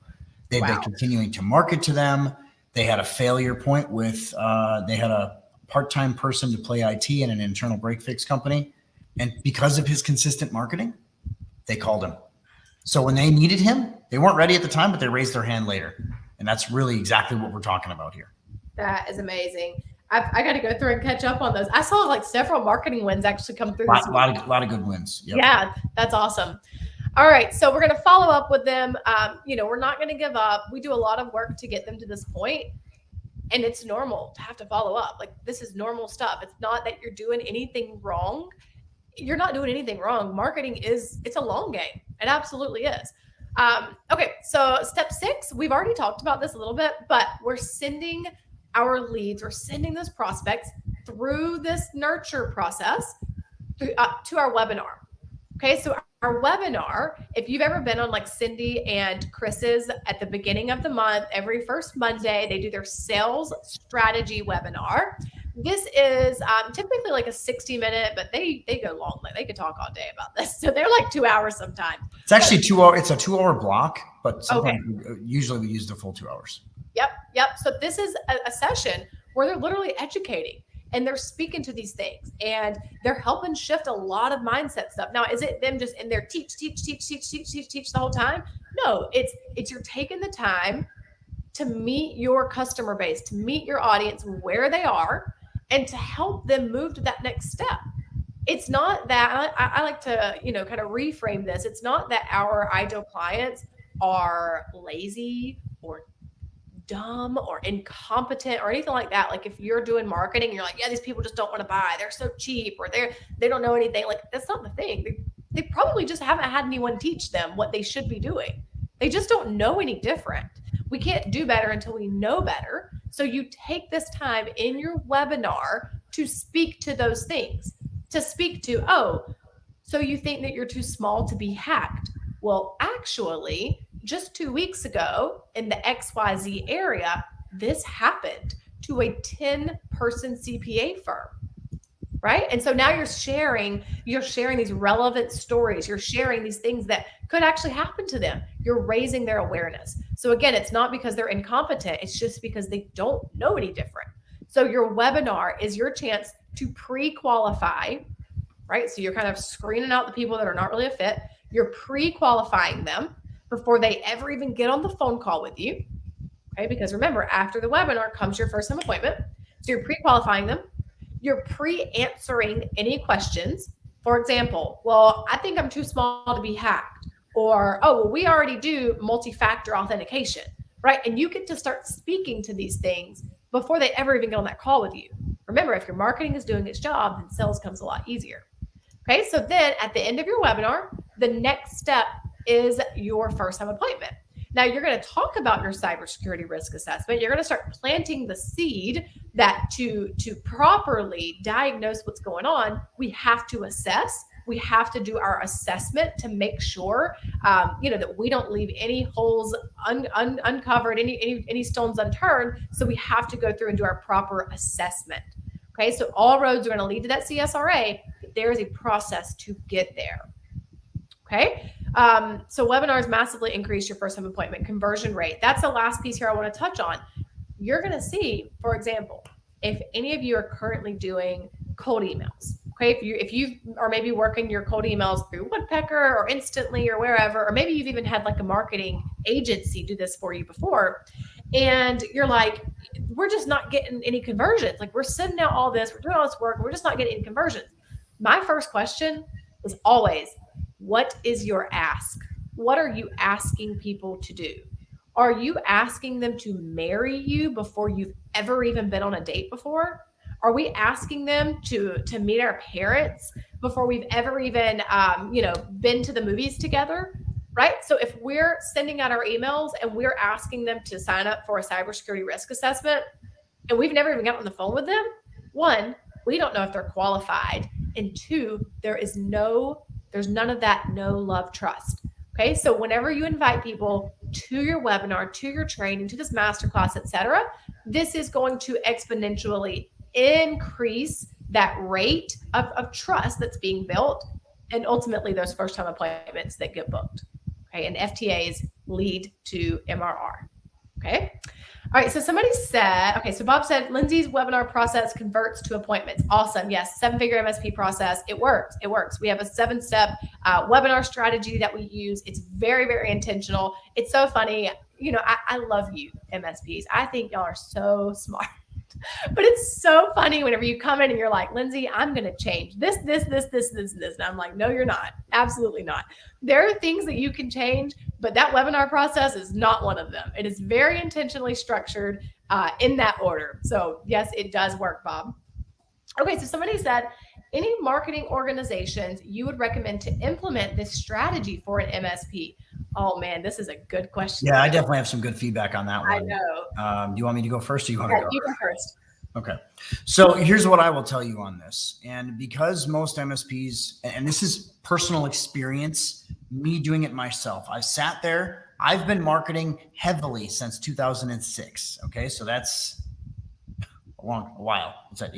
They've been continuing to market to them. They had a failure point with, they had a part-time person to play IT in an internal break fix company. And because of his consistent marketing, they called him. So when they needed him, they weren't ready at the time, but they raised their hand later. And that's really exactly what we're talking about here. That is amazing. I got to go through and catch up on those. I saw like several marketing wins actually come through. A lot of good wins. Yep. Yeah, that's awesome. All right, so we're going to follow up with them. We're not going to give up. We do a lot of work to get them to this point, and it's normal to have to follow up. Like, this is normal stuff. It's not that you're doing anything wrong. You're not doing anything wrong. Marketing it's a long game. It absolutely is. Okay, so step 6, we've already talked about this a little bit, but we're sending our leads, we're sending those prospects through this nurture process to our webinar. Okay, so our webinar, if you've ever been on like Cindy and Chris's at the beginning of the month, every first Monday, they do their sales strategy webinar. This is typically like a 60-minute, but they go long. Like, they could talk all day about this. So they're like 2 hours sometimes. It's actually 2 hour. It's a 2 hour block, but sometimes usually we use the full 2 hours. Yep. So this is a session where they're literally educating and they're speaking to these things and they're helping shift a lot of mindset stuff. Now, is it them just in there teach the whole time? No, it's you're taking the time to meet your customer base, to meet your audience where they are, and to help them move to that next step. It's not that I like to, kind of reframe this. It's not that our ideal clients are lazy or dumb or incompetent or anything like that. Like, if you're doing marketing and you're like, yeah, these people just don't want to buy, they're so cheap, or they don't know anything. Like, that's not the thing. They probably just haven't had anyone teach them what they should be doing. They just don't know any different. We can't do better until we know better. So you take this time in your webinar to speak to those things, to speak to, so you think that you're too small to be hacked. Well, actually, just 2 weeks ago in the XYZ area, this happened to a 10-person CPA firm, right? And so now you're sharing these relevant stories. You're sharing these things that could actually happen to them. You're raising their awareness. So again, it's not because they're incompetent. It's just because they don't know any different. So your webinar is your chance to pre-qualify, right? So you're kind of screening out the people that are not really a fit. You're pre-qualifying them before they ever even get on the phone call with you, okay? Because remember, after the webinar comes your first time appointment. So you're pre-qualifying them. You're pre-answering any questions. For example, well, I think I'm too small to be hacked. Or, we already do multi-factor authentication, right? And you get to start speaking to these things before they ever even get on that call with you. Remember, if your marketing is doing its job, then sales comes a lot easier. Okay, so then at the end of your webinar, the next step is your first time appointment. Now, you're going to talk about your cybersecurity risk assessment. You're going to start planting the seed that to properly diagnose what's going on, we have to assess. We have to do our assessment to make sure, that we don't leave any holes uncovered, any stones unturned. So we have to go through and do our proper assessment. Okay, so all roads are going to lead to that CSRA, but there is a process to get there. Okay, so webinars massively increase your first time appointment conversion rate. That's the last piece here I want to touch on. You're going to see, for example, if any of you are currently doing cold emails, okay, if you are maybe working your cold emails through Woodpecker or Instantly or wherever, or maybe you've even had like a marketing agency do this for you before, and you're like, we're just not getting any conversions. Like, we're sending out all this, we're doing all this work, we're just not getting any conversions. My first question is always, what is your ask? What are you asking people to do? Are you asking them to marry you before you've ever even been on a date before? Are we asking them to meet our parents before we've ever even, been to the movies together? Right? So if we're sending out our emails and we're asking them to sign up for a cybersecurity risk assessment and we've never even gotten on the phone with them, 1, we don't know if they're qualified. And 2, there's none of that know, love, trust. Okay. So whenever you invite people to your webinar, to your training, to this masterclass, etc., this is going to exponentially increase that rate of trust that's being built, and ultimately those first time appointments that get booked. Okay. And FTAs lead to MRR. Okay. All right. So somebody said, okay, so Bob said Lindsey's webinar process converts to appointments. Awesome. Yes. 7-figure MSP process. It works. It works. We have a 7-step webinar strategy that we use. It's very, very intentional. It's so funny. You know, I love you, MSPs. I think y'all are so smart. But it's so funny whenever you come in and you're like, Lindsey, I'm going to change this. And I'm like, no, you're not. Absolutely not. There are things that you can change, but that webinar process is not one of them. It is very intentionally structured in that order. So yes, it does work, Bob. Okay, so somebody said, any marketing organizations you would recommend to implement this strategy for an MSP? Oh man, this is a good question. Yeah, I definitely have some good feedback on that one. I know. Do you want me to go first, or you want to go? You go first. Okay. So here's what I will tell you on this. And because most MSPs, and this is personal experience, me doing it myself, I've sat there, I've been marketing heavily since 2006. Okay. So that's a while. What's that?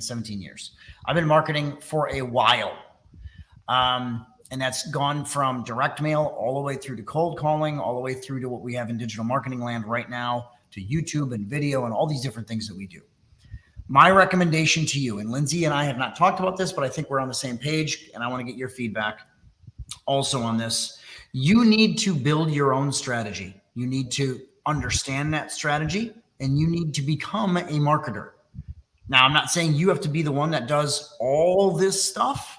17 years. I've been marketing for a while. And that's gone from direct mail all the way through to cold calling, all the way through to what we have in digital marketing land right now, to YouTube and video and all these different things that we do. My recommendation to you, and Lindsey and I have not talked about this, but I think we're on the same page, and I want to get your feedback also on this. You need to build your own strategy. You need to understand that strategy, and you need to become a marketer. Now, I'm not saying you have to be the one that does all this stuff,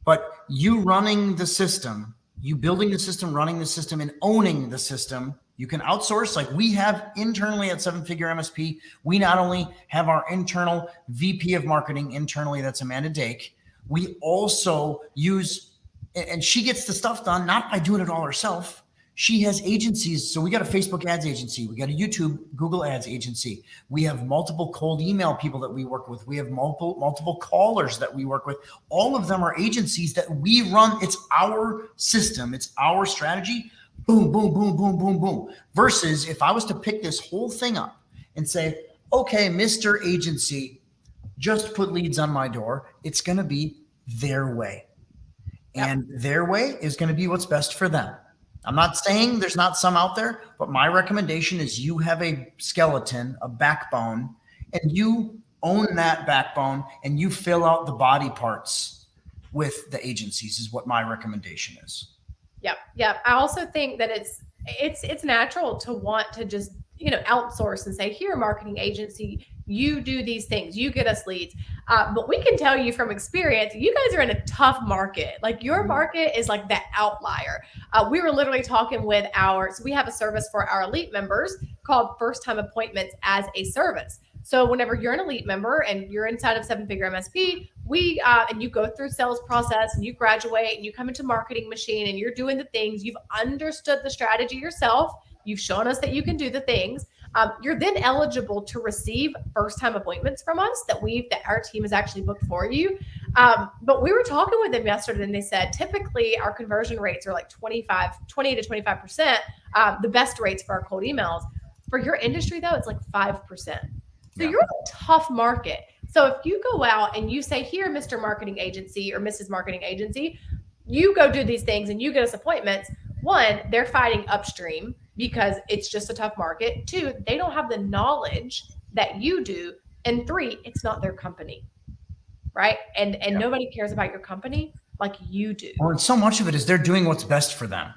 but you running the system, you building the system, running the system, and owning the system, you can outsource. Like we have internally at 7-figure MSP, we not only have our internal VP of marketing internally, that's Amanda Dake. We also use, and she gets the stuff done, not by doing it all herself. She has agencies. So we got a Facebook ads agency. We got a YouTube, Google ads agency. We have multiple cold email people that we work with. We have multiple callers that we work with. All of them are agencies that we run. It's our system. It's our strategy. Boom, boom, boom, boom, boom, boom. Versus if I was to pick this whole thing up and say, okay, Mr. Agency, just put leads on my door. It's going to be their way. Yep. And their way is going to be what's best for them. I'm not saying there's not some out there, but my recommendation is you have a skeleton, a backbone, and you own that backbone and you fill out the body parts with the agencies is what my recommendation is. Yep. I also think that it's natural to want to just, outsource and say, here, marketing agency, you do these things, you get us leads. But we can tell you from experience, you guys are in a tough market. Like your market is like the outlier. We were literally talking with so we have a service for our elite members called First Time Appointments as a service. So whenever you're an elite member and you're inside of 7-figure MSP, and you go through sales process and you graduate and you come into marketing machine and you're doing the things, you've understood the strategy yourself. You've shown us that you can do the things. You're then eligible to receive first-time appointments from us that our team has actually booked for you. But we were talking with them yesterday and they said, typically our conversion rates are like 20 to 25%, the best rates for our cold emails. For your industry though, it's like 5%. So you're in a tough market. So if you go out and you say, here, Mr. Marketing Agency or Mrs. Marketing Agency, you go do these things and you get us appointments. One, they're fighting upstream because it's just a tough market. Two, they don't have the knowledge that you do. And three, it's not their company, right? And nobody cares about your company like you do. Well, and so much of it is they're doing what's best for them.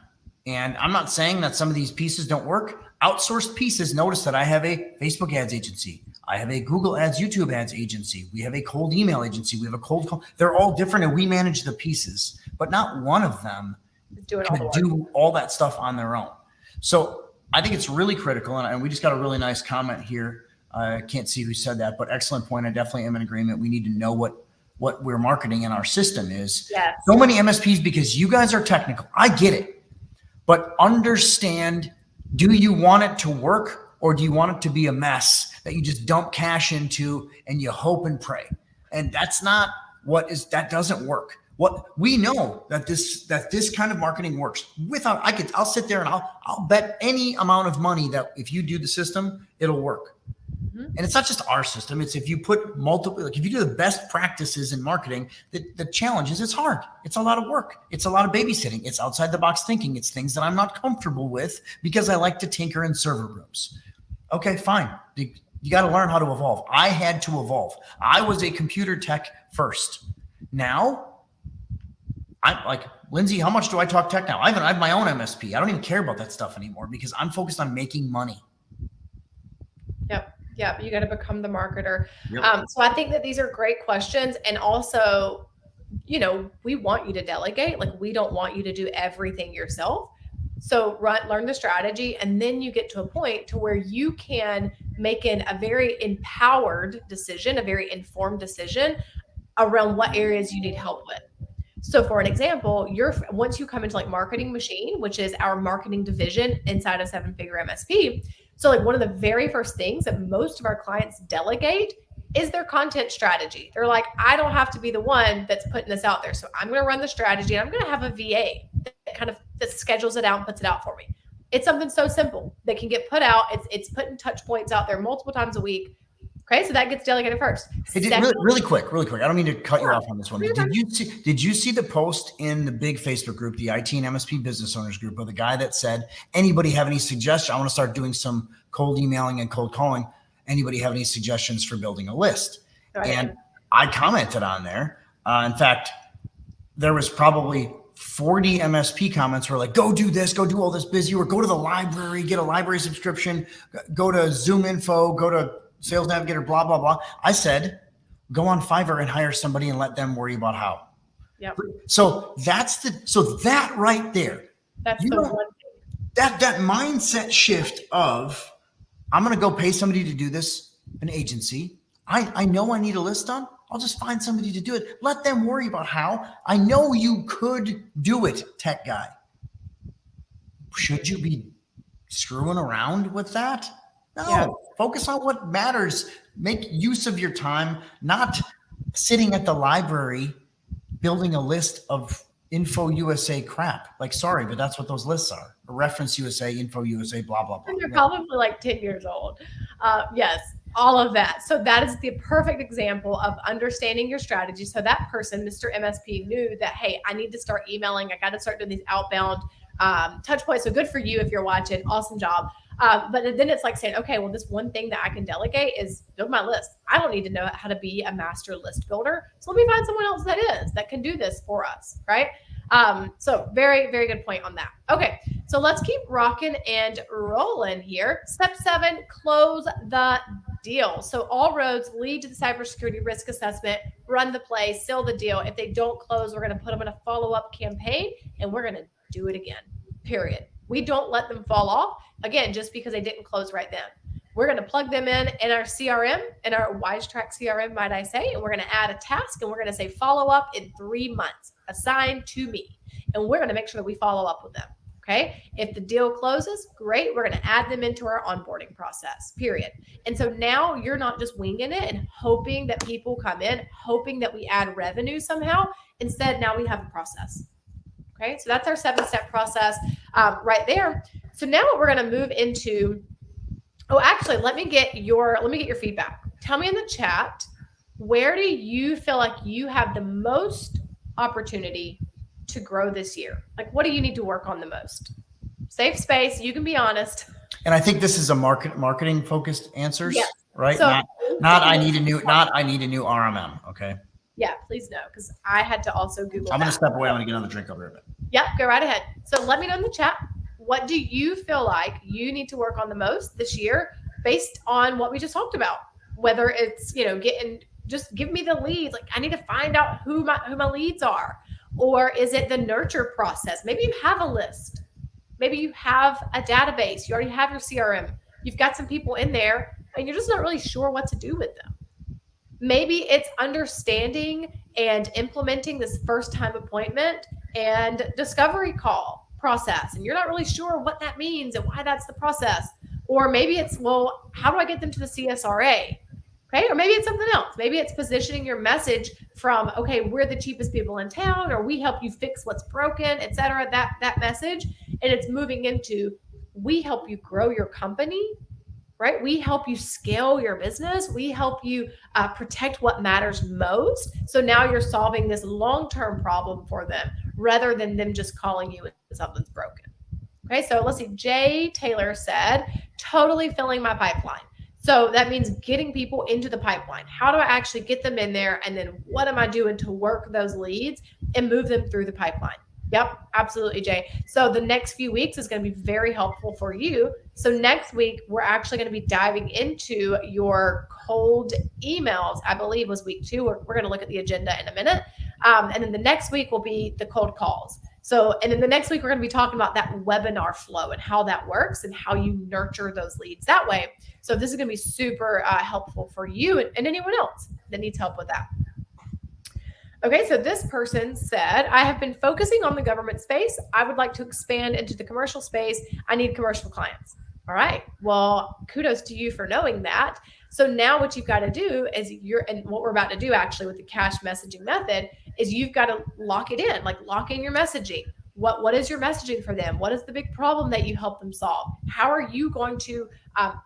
And I'm not saying that some of these pieces don't work. Outsourced pieces, notice that I have a Facebook ads agency. I have a Google ads, YouTube ads agency. We have a cold email agency. We have a cold call. They're all different and we manage the pieces, but not one of them can do all that stuff on their own. So I think it's really critical. And we just got a really nice comment here. I can't see who said that, but excellent point. I definitely am in agreement. We need to know what we're marketing in our system is. Yes. So many MSPs, because you guys are technical. I get it, but understand, do you want it to work or do you want it to be a mess that you just dump cash into and you hope and pray? And that's not that doesn't work. What we know that this kind of marketing works without, I'll sit there and I'll bet any amount of money that if you do the system, it'll work. Mm-hmm. And it's not just our system. It's if you put multiple, if you do the best practices in marketing, the challenge is it's hard. It's a lot of work. It's a lot of babysitting. It's outside the box thinking. It's things that I'm not comfortable with because I like to tinker in server rooms. Okay, fine. You got to learn how to evolve. I had to evolve. I was a computer tech first. Now, I'm like, Lindsey, how much do I talk tech now? I have my own MSP. I don't even care about that stuff anymore because I'm focused on making money. Yep. You got to become the marketer. Yep. So I think that these are great questions. And also, we want you to delegate. Like, we don't want you to do everything yourself. So learn the strategy, and then you get to a point to where you can make a very empowered decision, a very informed decision around what areas you need help with. So for an example, once you come into like Marketing Machine, which is our marketing division inside of 7-Figure MSP. So like one of the very first things that most of our clients delegate is their content strategy. They're like, I don't have to be the one that's putting this out there. So I'm going to run the strategy, and I'm going to have a VA that schedules it out and puts it out for me. It's something so simple that can get put out. It's putting touch points out there multiple times a week. Okay, so that gets delegated first. Hey, really quick. I don't mean to cut you off on this one. Did you see the post in the big Facebook group, the IT and MSP business owners group, of the guy that said, anybody have any suggestions? I want to start doing some cold emailing and cold calling. Anybody have any suggestions for building a list? Right. And I commented on there. In fact, there was probably 40 MSP comments were like, go do this, go do all this busy work, go to the library, get a library subscription, go to Zoom Info, go to Sales Navigator, blah, blah, blah. I said, go on Fiverr and hire somebody and let them worry about how. Yep. So that right there, that's the one thing. That mindset shift of, I'm going to go pay somebody to do this, an agency. I know I need a list done. I'll just find somebody to do it. Let them worry about how. I know you could do it, tech guy. Should you be screwing around with that? No. Yeah. Focus on what matters. Make use of your time, not sitting at the library building a list of Info USA crap. Like, sorry, but that's what those lists are. Reference USA, Info USA, blah, blah, blah. And they're probably like 10 years old. Yes, all of that. So that is the perfect example of understanding your strategy. So that person, Mr. MSP, knew that, hey, I need to start emailing. I got to start doing these outbound touch points. So good for you if you're watching. Awesome job. But then it's like saying, okay, well, this one thing that I can delegate is build my list. I don't need to know how to be a master list builder. So let me find someone else that can do this for us, right? So very, very good point on that. Okay, so let's keep rocking and rolling here. Step 7, close the deal. So all roads lead to the cybersecurity risk assessment, run the play, seal the deal. If they don't close, we're going to put them in a follow-up campaign, and we're going to do it again, period. We don't let them fall off, again, just because they didn't close right then. We're going to plug them in our CRM, in our WiseTrack CRM, might I say, and we're going to add a task, and we're going to say follow up in 3 months, assigned to me. And we're going to make sure that we follow up with them. Okay. If the deal closes, great. We're going to add them into our onboarding process, period. And so now you're not just winging it and hoping that people come in, hoping that we add revenue somehow. Instead, now we have a process. Okay. So that's our 7-step process right there. So now what we're going to move into, actually, let me get your feedback. Tell me in the chat, where do you feel like you have the most opportunity to grow this year? Like, what do you need to work on the most? Safe space. You can be honest. And I think this is a marketing focused answers, yes. Right? So, not I need a new RMM. Okay. Yeah, please no, because I had to also Google. I'm going to step away. I'm going to get another drink over here. Yep, go right ahead. So let me know in the chat, what do you feel like you need to work on the most this year based on what we just talked about? Whether it's, just give me the leads. Like, I need to find out who my leads are. Or is it the nurture process? Maybe you have a list. Maybe you have a database. You already have your CRM. You've got some people in there and you're just not really sure what to do with them. Maybe it's understanding and implementing this first time appointment and discovery call process. And you're not really sure what that means and why that's the process. Or maybe it's, well, how do I get them to the CSRA? Okay. Or maybe it's something else. Maybe it's positioning your message from, okay, we're the cheapest people in town, or we help you fix what's broken, et cetera, that message. And it's moving into, we help you grow your company, right? We help you scale your business. We help you protect what matters most. So now you're solving this long-term problem for them rather than them just calling you when something's broken. Okay, so let's see. Jay Taylor said, totally filling my pipeline. So that means getting people into the pipeline. How do I actually get them in there? And then what am I doing to work those leads and move them through the pipeline? Yep, absolutely, Jay. So the next few weeks is going to be very helpful for you. So next week, we're actually going to be diving into your cold emails. I believe was week 2. We're going to look at the agenda in a minute. And then the next week will be the cold calls. So, and then the next week, we're going to be talking about that webinar flow and how that works and how you nurture those leads that way. So this is going to be super helpful for you and anyone else that needs help with that. Okay, so this person said, I have been focusing on the government space. I would like to expand into the commercial space. I need commercial clients. All right, well, kudos to you for knowing that. So now what you've got to do is and what we're about to do actually with the cash messaging method is you've got to lock it in, like lock in your messaging. What is your messaging for them? What is the big problem that you help them solve? How are you going to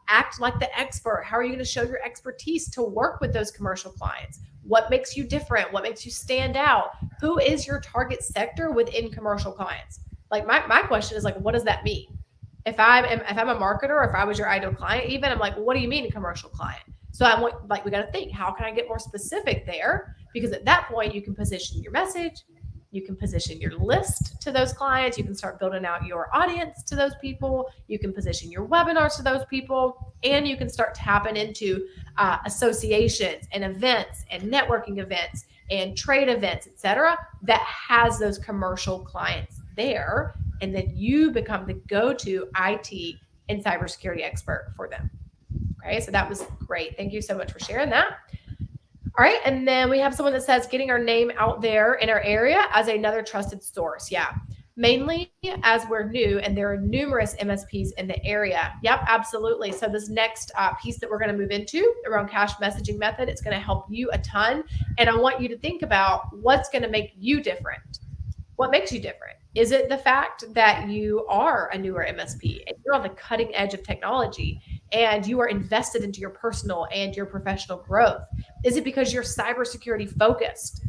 act like the expert? How are you going to show your expertise to work with those commercial clients? What makes you different? What makes you stand out? Who is your target sector within commercial clients? Like my question is like, what does that mean? If I'm a marketer, or if I was your ideal client, even I'm like, well, what do you mean a commercial client? So I'm like, we got to think, how can I get more specific there? Because at that point, you can position your message, you can position your list to those clients, you can start building out your audience to those people, you can position your webinars to those people, and you can start tapping into associations and events and networking events and trade events, etc., that has those commercial clients there. And then you become the go-to IT and cybersecurity expert for them. Okay, so that was great. Thank you so much for sharing that. All right, and then we have someone that says getting our name out there in our area as another trusted source. Yeah, mainly as we're new and there are numerous MSPs in the area. Yep, absolutely. So this next piece that we're going to move into around cash messaging method, it's going to help you a ton. And I want you to think about what's going to make you different. What makes you different? Is it the fact that you are a newer MSP and you're on the cutting edge of technology and you are invested into your personal and your professional growth? Is it because you're cybersecurity focused?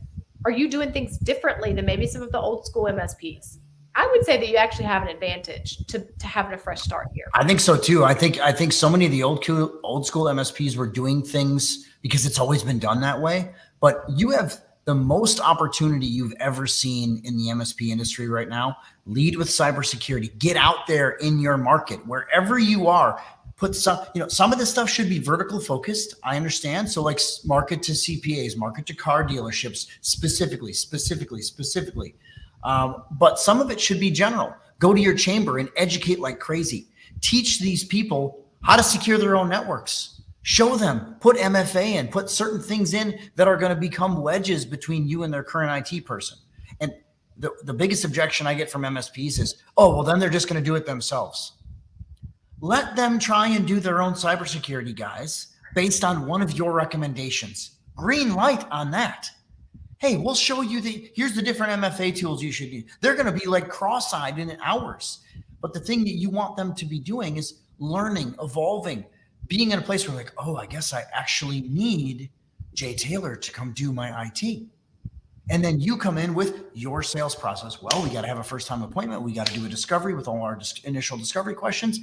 Are you doing things differently than maybe some of the old school MSPs? I would say that you actually have an advantage to having a fresh start here. I think so too. I think so many of the old school MSPs were doing things because it's always been done that way. But you have the most opportunity you've ever seen in the MSP industry right now. Lead with cybersecurity. Get out there in your market, wherever you are. Put some of this stuff should be vertical focused. I understand. So like market to CPAs, market to car dealerships, specifically. But some of it should be general. Go to your chamber and educate like crazy. Teach these people how to secure their own networks. Show them, put MFA in, put certain things in that are going to become wedges between you and their current IT person. And the biggest objection I get from MSPs is, oh, well, then they're just going to do it themselves. Let them try and do their own cybersecurity, guys, based on one of your recommendations. Green light on that. Hey, we'll show you here's the different MFA tools you should use. They're going to be like cross-eyed in hours. But the thing that you want them to be doing is learning, evolving, being in a place where like, oh, I guess I actually need Jay Taylor to come do my IT. And then you come in with your sales process. Well, we got to have a first-time appointment. We got to do a discovery with all our initial discovery questions.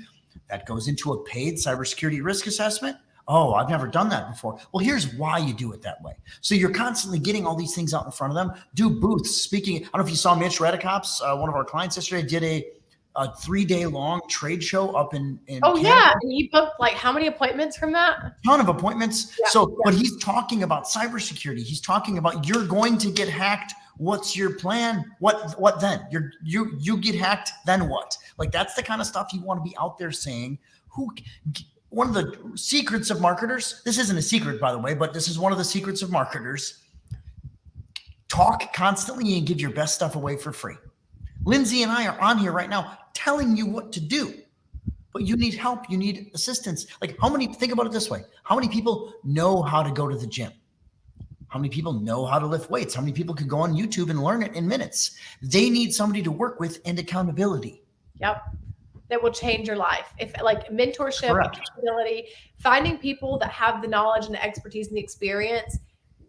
That goes into a paid cybersecurity risk assessment. Oh, I've never done that before. Well, here's why you do it that way. So you're constantly getting all these things out in front of them. Do booths, speaking. I don't know if you saw Mitch Redikops, one of our clients yesterday, did a 3-day long trade show up in oh Canada. Yeah, and he booked like how many appointments from that? A ton of appointments. Yeah, but he's talking about cybersecurity. He's talking about you're going to get hacked. What's your plan? What then? You get hacked, then what? Like that's the kind of stuff you want to be out there saying. One of the secrets of marketers, this isn't a secret by the way, but this is one of the secrets of marketers. Talk constantly and give your best stuff away for free. Lindsey and I are on here right now telling you what to do, but you need help. You need assistance. Like think about it this way. How many people know how to go to the gym? How many people know how to lift weights? How many people could go on YouTube and learn it in minutes? They need somebody to work with and accountability. Yep. That will change your life. If like mentorship, Correct. Accountability, finding people that have the knowledge and the expertise and the experience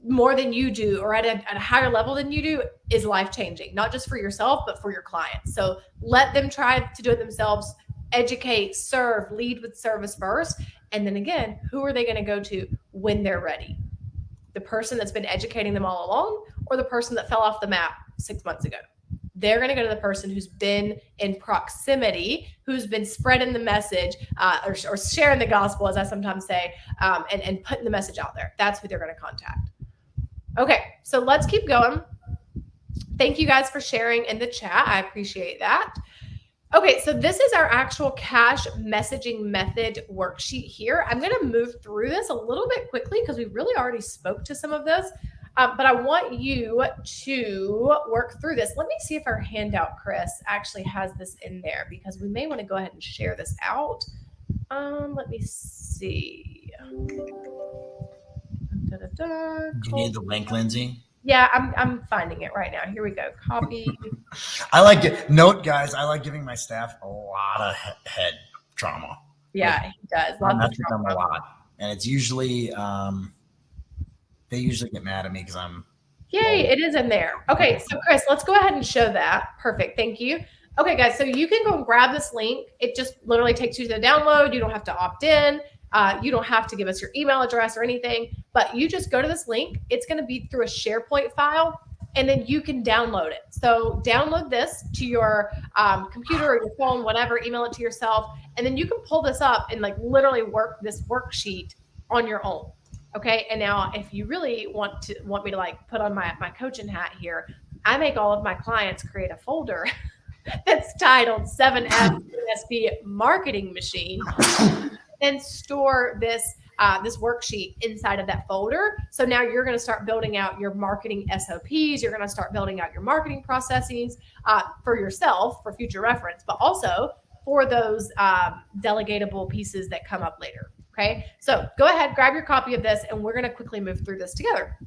more than you do or at a higher level than you do is life-changing, not just for yourself, but for your clients. So let them try to do it themselves. educate, serve, lead with service first. And then again, who are they going to go to when they're ready? The person that's been educating them all along, or the person that fell off the map 6 months ago? They're going to go to the person who's been in proximity, who's been spreading the message or sharing the gospel, as I sometimes say, and putting the message out there. That's who they're going to contact. Okay, so let's keep going. Thank you guys for sharing in the chat. I appreciate that. Okay, so this is our actual cash messaging method worksheet here. I'm going to move through this a little bit quickly because we really already spoke to some of this, but I want you to work through this. Let me see if our handout, Chris, actually has this in there, because we may want to go ahead and share this out. Let me see. Do you need the link, Lindsey? Yeah, I'm finding it right now. Here we go. Copy. I like it. Note, guys, I like giving my staff a lot of head trauma. Yeah, he does. Lots of trauma. A lot. And it's usually, they usually get mad at me because I'm. Yay, it is in there. Okay, so Chris, let's go ahead and show that. Perfect. Thank you. Okay, guys, so you can go and grab this link. It just literally takes you to the download. You don't have to opt in. You don't have to give us your email address or anything, but you just go to this link. It's going to be through a SharePoint file, and then you can download it. So download this to your computer or your phone, whatever, email it to yourself, and then you can pull this up and like literally work this worksheet on your own. Okay. And now if you really want me to like put on my coaching hat here, I make all of my clients create a folder that's titled 7F MSP Marketing Machine, and store this this worksheet inside of that folder. So now you're going to start building out your marketing SOPs. You're going to start building out your marketing processes for yourself for future reference, but also for those delegatable pieces that come up later. Okay, so go ahead, grab your copy of this, and we're going to quickly move through this together.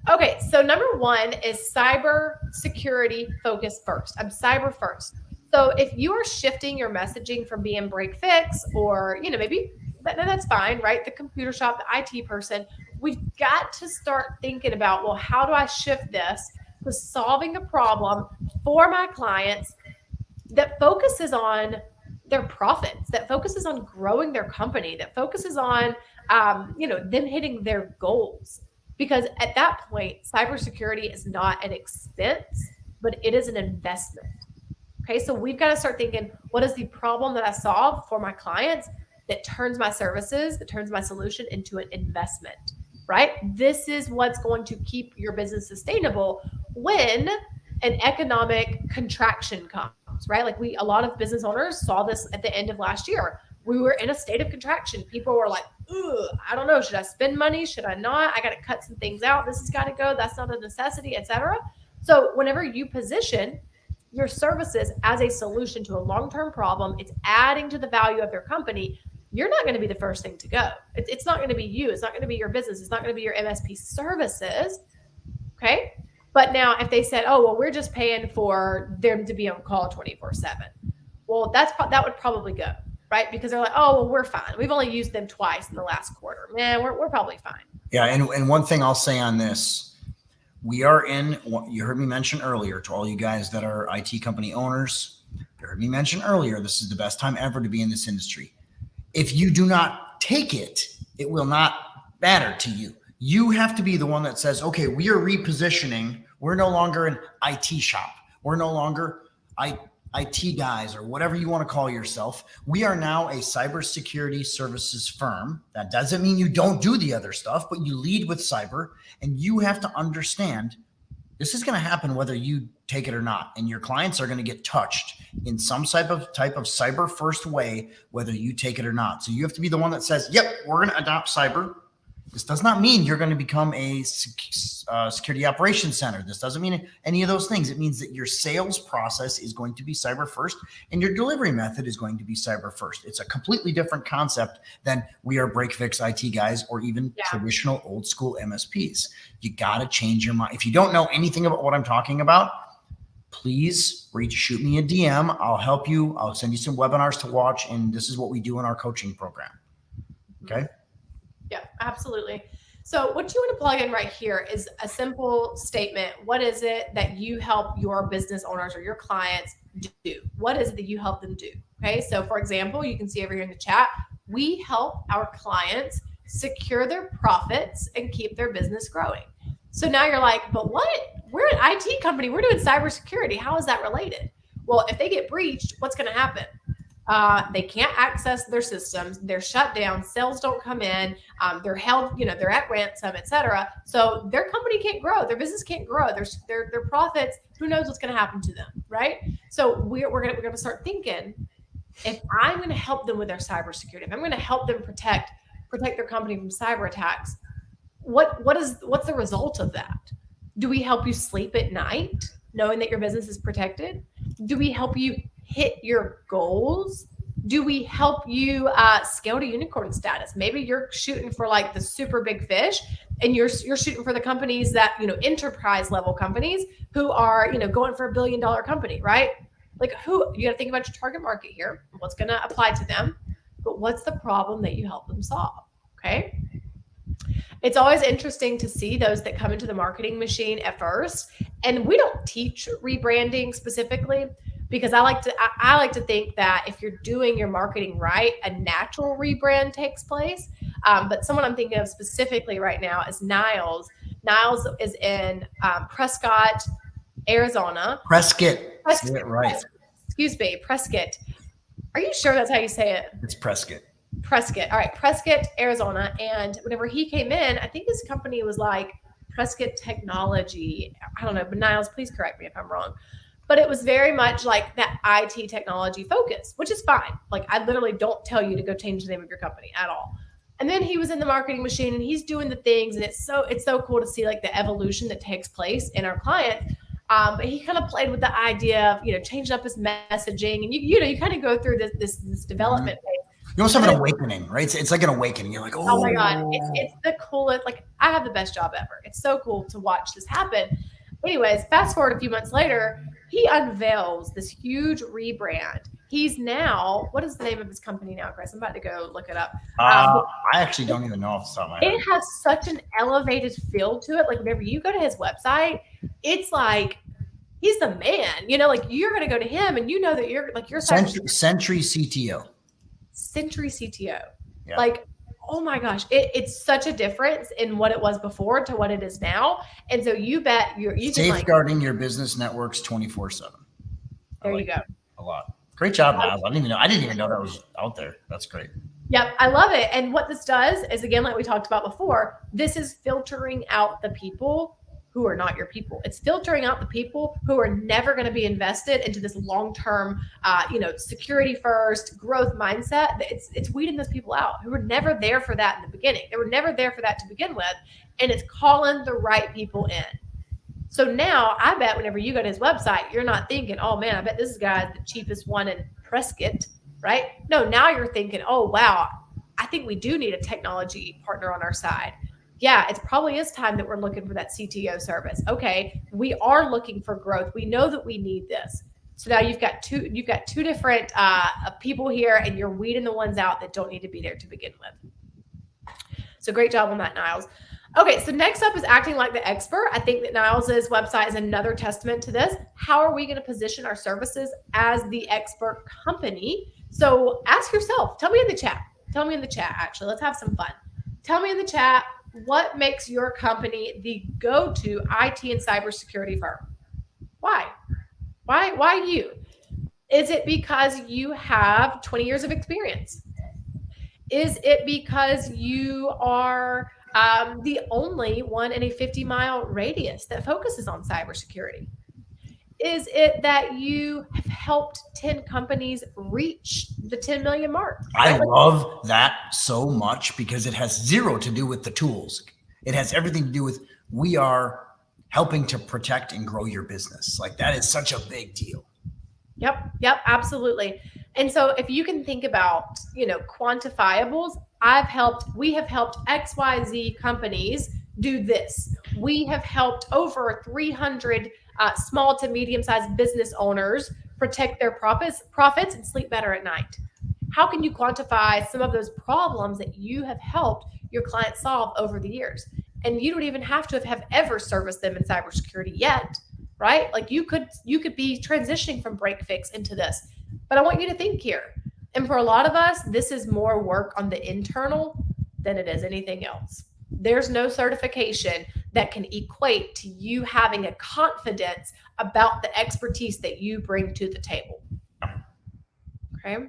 Okay, so number one is cyber security focus first. I'm cyber first. So if you are shifting your messaging from being break fix, or maybe that's fine, right? The computer shop, the IT person, we've got to start thinking about, well, how do I shift this to solving a problem for my clients that focuses on their profits, that focuses on growing their company, that focuses on them hitting their goals. Because at that point, cybersecurity is not an expense, but it is an investment. Okay, so we've got to start thinking, what is the problem that I solve for my clients that turns my services, that turns my solution into an investment, right? This is what's going to keep your business sustainable when an economic contraction comes, right? Like a lot of business owners saw this at the end of last year. We were in a state of contraction. People were like, I don't know, should I spend money? Should I not? I got to cut some things out. This has got to go. That's not a necessity, etc. So whenever you position your services as a solution to a long-term problem, it's adding to the value of your company, you're not going to be the first thing to go. It's not going to be you. It's not going to be your business. It's not going to be your MSP services. Okay. But now if they said, oh, well, we're just paying for them to be on call 24/7. Well, that would probably go, right? Because they're like, oh, well, we're fine. We've only used them twice in the last quarter. Man, we're probably fine. Yeah. And one thing I'll say on this, we are in what you heard me mention earlier to all you guys that are IT company owners. You heard me mention earlier, this is the best time ever to be in this industry. If you do not take it, it will not matter to you. You have to be the one that says, okay, we are repositioning. We're no longer an IT shop. We're no longer IT guys or whatever you want to call yourself. We are now a cybersecurity services firm. That doesn't mean you don't do the other stuff, but you lead with cyber, and you have to understand this is going to happen whether you take it or not. And your clients are going to get touched in some type of cyber first way, whether you take it or not. So you have to be the one that says, yep, we're going to adopt cyber. This does not mean you're going to become a security operations center. This doesn't mean any of those things. It means that your sales process is going to be cyber first, and your delivery method is going to be cyber first. It's a completely different concept than we are break fix IT guys or even traditional old school MSPs. You got to change your mind. If you don't know anything about what I'm talking about, please shoot me a DM. I'll help you. I'll send you some webinars to watch, and this is what we do in our coaching program. Okay. Yeah, absolutely. So what you want to plug in right here is a simple statement. What is it that you help your business owners or your clients do? What is it that you help them do? Okay. So for example, you can see over here in the chat, we help our clients secure their profits and keep their business growing. So now you're like, but what? We're an IT company. We're doing cybersecurity. How is that related? Well, if they get breached, what's going to happen? They can't access their systems. They're shut down. Sales don't come in. They're held, they're at ransom, etc. So their company can't grow. Their business can't grow. Their profits. Who knows what's going to happen to them, right? So we're going to start thinking, if I'm going to help them with their cybersecurity, if I'm going to help them protect their company from cyber attacks, what's the result of that? Do we help you sleep at night knowing that your business is protected? Do we help you hit your goals? Do we help you scale to unicorn status? Maybe you're shooting for like the super big fish, and you're shooting for the companies that, enterprise level companies who are, going for $1 billion company, right? Like you got to think about your target market here, what's going to apply to them, but what's the problem that you help them solve? Okay. It's always interesting to see those that come into the marketing machine at first. And we don't teach rebranding specifically, because I like to think that if you're doing your marketing right, a natural rebrand takes place. But someone I'm thinking of specifically right now is Niles. Niles is in Prescott, Arizona. Prescott. Say it right. Excuse me, Prescott. Are you sure that's how you say it? It's Prescott. Prescott. All right, Prescott, Arizona. And whenever he came in, I think his company was like Prescott Technology. I don't know, but Niles, please correct me if I'm wrong. But it was very much like that IT technology focus, which is fine. Like, I literally don't tell you to go change the name of your company at all. And then he was in the marketing machine and he's doing the things, and it's so cool to see like the evolution that takes place in our client. But he kind of played with the idea of, changing up his messaging, and you kind of go through this development phase. You also have an awakening, right? It's like an awakening. You're like, oh my God, it's the coolest. Like, I have the best job ever. It's so cool to watch this happen. Anyways, fast forward a few months later, he unveils this huge rebrand. He's now, what is the name of his company now, Chris? I'm about to go look it up. I actually don't even know off the top of my head. It has such an elevated feel to it. Like, whenever you go to his website, it's like, he's the man, like you're going to go to him and you know that you're like, you're Century CTO. Century CTO. Yeah. Like, oh my gosh, it's such a difference in what it was before to what it is now. And so you bet you safeguarding your business networks 24/7. There you go. A lot. Great job, Miles. I didn't even know that was out there. That's great. Yep, I love it. And what this does is, again, like we talked about before, this is filtering out the people who are not your people. It's filtering out the people who are never going to be invested into this long-term, security first growth mindset. It's weeding those people out who were never there for that in the beginning. They were never there for that to begin with. And it's calling the right people in. So now I bet whenever you go to his website, you're not thinking, oh man, I bet this guy's the cheapest one in Prescott, right? No, now you're thinking, oh wow, I think we do need a technology partner on our side. Yeah, it probably is time that we're looking for that CTO service. Okay, we are looking for growth. We know that we need this. So now you've got two different people here, and you're weeding the ones out that don't need to be there to begin with. So great job on that, Niles. Okay, so next up is acting like the expert. I think that Niles's website is another testament to this. How are we going to position our services as the expert company? So ask yourself, tell me in the chat, actually, let's have some fun. Tell me in the chat, what makes your company the go-to IT and cybersecurity firm? Why? Why you? Is it because you have 20 years of experience? Is it because you are the only one in a 50-mile radius that focuses on cybersecurity? Is it that you have helped 10 companies reach the 10 million mark? I love that so much because it has zero to do with the tools. It has everything to do with, we are helping to protect and grow your business. Like, that is such a big deal. Yep, absolutely. And so if you can think about, quantifiables, we have helped XYZ companies do this. We have helped over 300 small to medium-sized business owners protect their profits and sleep better at night. How can you quantify some of those problems that you have helped your clients solve over the years? And you don't even have to have ever serviced them in cybersecurity yet, right? Like, you could be transitioning from break fix into this. But I want you to think here. And for a lot of us, this is more work on the internal than it is anything else. There's no certification that can equate to you having a confidence about the expertise that you bring to the table. Okay.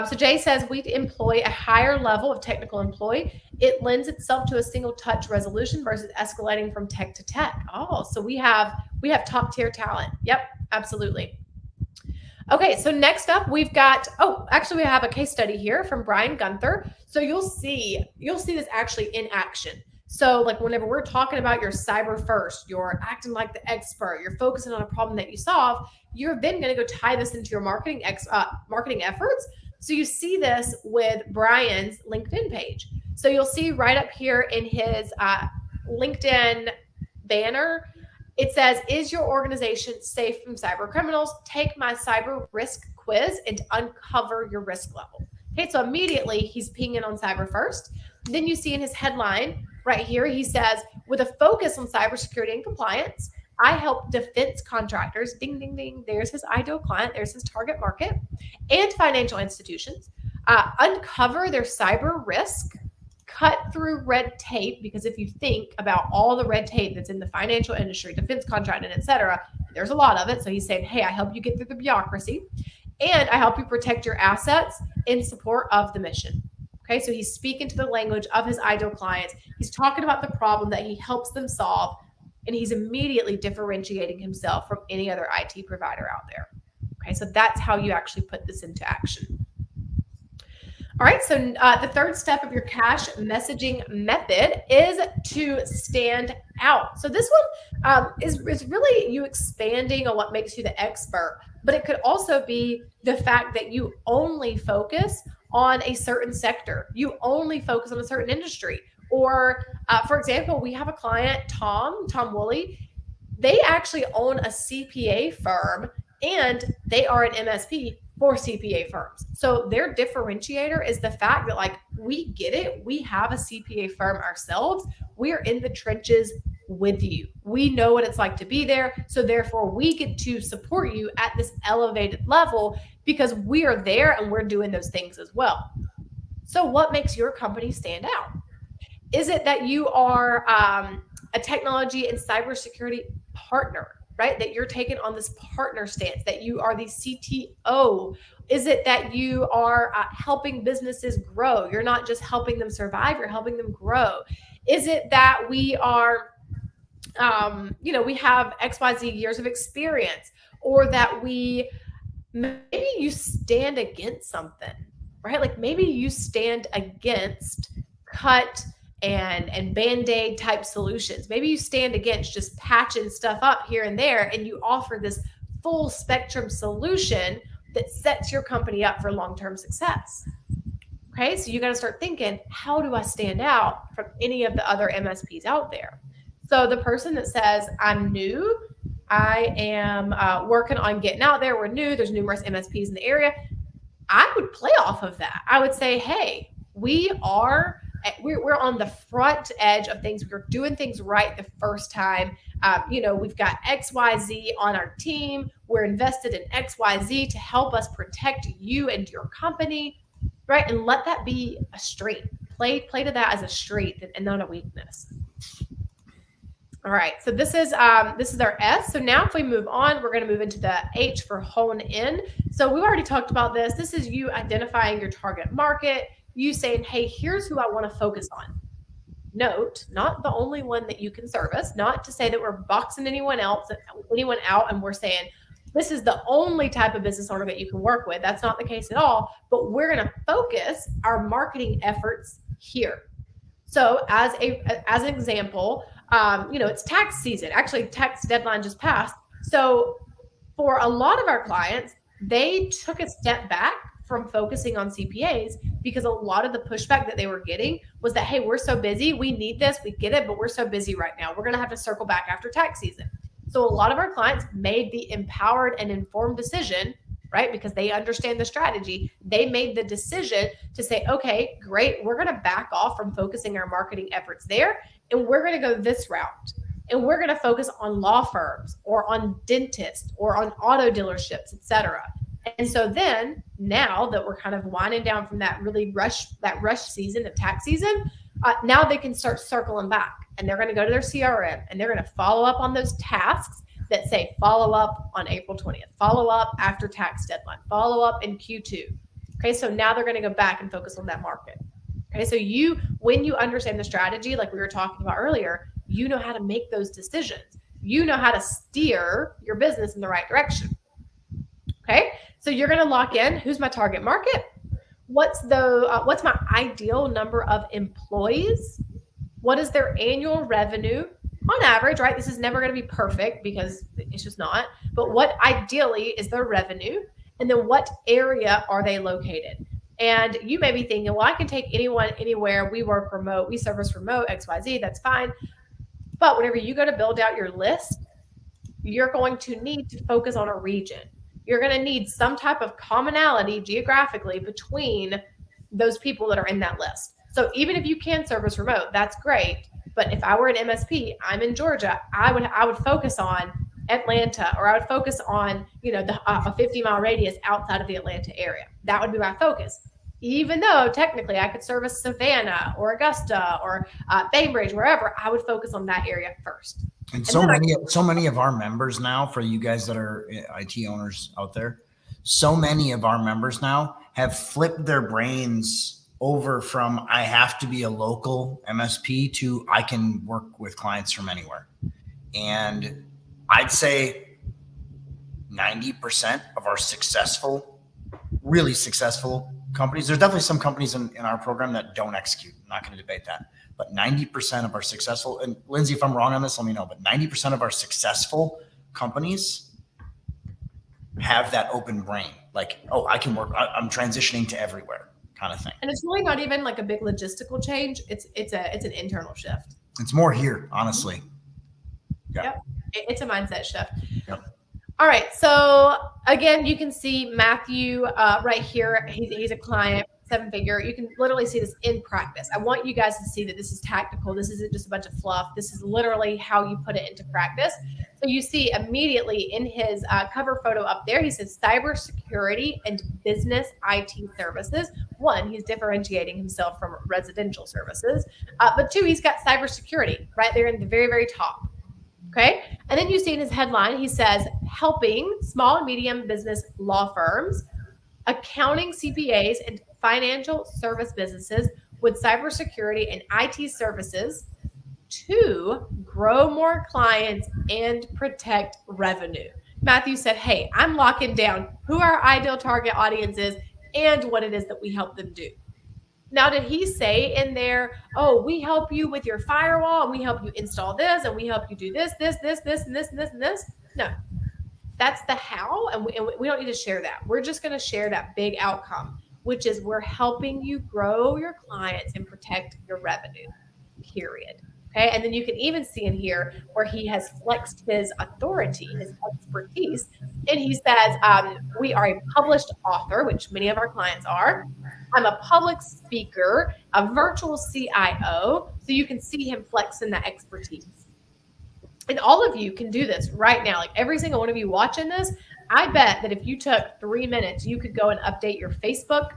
So Jay says we employ a higher level of technical employee. It lends itself to a single touch resolution versus escalating from tech to tech. Oh, so we have top tier talent. Yep, absolutely. Okay, so next up we've got, actually we have a case study here from Brian Gunther. So you'll see this actually in action. So like whenever we're talking about your cyber first, you're acting like the expert, you're focusing on a problem that you solve, you're then going to go tie this into your marketing efforts. So you see this with Brian's LinkedIn page. So you'll see right up here in his LinkedIn banner, it says, is your organization safe from cyber criminals? Take my cyber risk quiz and uncover your risk level. Okay, so immediately he's pinging on cyber first. Then you see in his headline right here, he says, with a focus on cybersecurity and compliance, I help defense contractors, ding, ding, ding, there's his ideal client, there's his target market, and financial institutions, uncover their cyber risk, cut through red tape, because if you think about all the red tape that's in the financial industry, defense contracting, et cetera, there's a lot of it. So he's saying, hey, I help you get through the bureaucracy, and I help you protect your assets in support of the mission. Okay, so he's speaking to the language of his ideal clients. He's talking about the problem that he helps them solve, and he's immediately differentiating himself from any other IT provider out there. Okay, so that's how you actually put this into action. All right, so the third step of your cash messaging method is to stand out. So this one is really you expanding on what makes you the expert, but it could also be the fact that you only focus on a certain sector. You only focus on a certain industry. Or, for example, we have a client, Tom Woolley. They actually own a CPA firm, and they are an MSP for CPA firms. So their differentiator is the fact that, like, we get it. We have a CPA firm ourselves. We are in the trenches with you. We know what it's like to be there. So therefore, we get to support you at this elevated level because we are there and we're doing those things as well. So what makes your company stand out? Is it that you are a technology and cybersecurity partner, right? That you're taking on this partner stance, that you are the CTO? Is it that you are helping businesses grow? You're not just helping them survive, you're helping them grow. Is it that we are, we have XYZ years of experience, or that maybe you stand against something, right? Like maybe you stand against cut and Band-Aid type solutions. Maybe you stand against just patching stuff up here and there, and you offer this full spectrum solution that sets your company up for long-term success. Okay, so you got to start thinking, how do I stand out from any of the other MSPs out there? So the person that says, I'm new, I am working on getting out there, we're new, there's numerous MSPs in the area, I would play off of that. I would say, hey, we're on the front edge of things. We're doing things right the first time. We've got XYZ on our team. We're invested in XYZ to help us protect you and your company, right? And let that be a strength. Play to that as a strength and not a weakness. All right, so this is our S. So now if we move on, we're going to move into the H for hone in. So we've already talked about this. This is you identifying your target market, you saying, hey, here's who I want to focus on. Note, not the only one that you can service, not to say that we're boxing anyone out and we're saying, this is the only type of business owner that you can work with. That's not the case at all, but we're going to focus our marketing efforts here. So as an example, it's tax season. Actually, tax deadline just passed. So for a lot of our clients, they took a step back from focusing on CPAs because a lot of the pushback that they were getting was that, hey, we're so busy. We need this. We get it, but we're so busy right now. We're going to have to circle back after tax season. So a lot of our clients made the empowered and informed decision, right? Because they understand the strategy. They made the decision to say, okay, great. We're going to back off from focusing our marketing efforts there. And we're going to go this route. And we're going to focus on law firms or on dentists or on auto dealerships, et cetera. And so then now that we're kind of winding down from that rush season of tax season, now they can start circling back, and they're going to go to their CRM and they're going to follow up on those tasks that say follow up on April 20th, follow up after tax deadline, follow up in Q2. Okay, so now they're going to go back and focus on that market. Okay, so when you understand the strategy, like we were talking about earlier, you know how to make those decisions. You know how to steer your business in the right direction. Okay, so you're going to lock in who's my target market, what's my ideal number of employees, what is their annual revenue on average, right? This is never going to be perfect because it's just not, but what ideally is their revenue, and then what area are they located? And you may be thinking, well, I can take anyone, anywhere. We work remote, we service remote, XYZ, that's fine. But whenever you go to build out your list, you're going to need to focus on a region. You're going to need some type of commonality geographically between those people that are in that list. So even if you can service remote, that's great. But if I were an MSP, I'm in Georgia, I would focus on Atlanta, or I would focus on, a 50-mile radius outside of the Atlanta area. That would be my focus. Even though technically I could service Savannah or Augusta or Bainbridge, wherever, I would focus on that area first. And so many of our members now, for you guys that are IT owners out there, so many of our members now have flipped their brains over from I have to be a local MSP to I can work with clients from anywhere. And I'd say 90% of our really successful companies, there's definitely some companies in our program that don't execute. I'm not going to debate that. But 90% of our successful, and Lindsey, if I'm wrong on this, let me know, but 90% of our successful companies have that open brain. Like, oh, I can work, I'm transitioning to everywhere kind of thing. And it's really not even like a big logistical change. It's an internal shift. It's more here, honestly. Yeah. Yep. It's a mindset shift. Yep. All right. So again, you can see Matthew right here. He's a client, 7-figure. You can literally see this in practice. I want you guys to see that this is tactical. This isn't just a bunch of fluff. This is literally how you put it into practice. So you see immediately in his cover photo up there, he says cybersecurity and business IT services. 1, he's differentiating himself from residential services. But 2, he's got cybersecurity right there in the very, very top. Okay. And then you see in his headline, he says, helping small and medium business law firms, accounting CPAs, and financial service businesses with cybersecurity and IT services to grow more clients and protect revenue. Matthew said, hey, I'm locking down who our ideal target audience is and what it is that we help them do. Now, did he say in there, oh, we help you with your firewall and we help you install this and we help you do this, and this? No, that's the how. And we don't need to share that. We're just going to share that big outcome, which is we're helping you grow your clients and protect your revenue, period. Okay. And then you can even see in here where he has flexed his authority, his expertise. And he says, we are a published author, which many of our clients are. I'm a public speaker, a virtual CIO. So you can see him flexing that expertise. And all of you can do this right now. Like every single one of you watching this, I bet that if you took 3 minutes, you could go and update your Facebook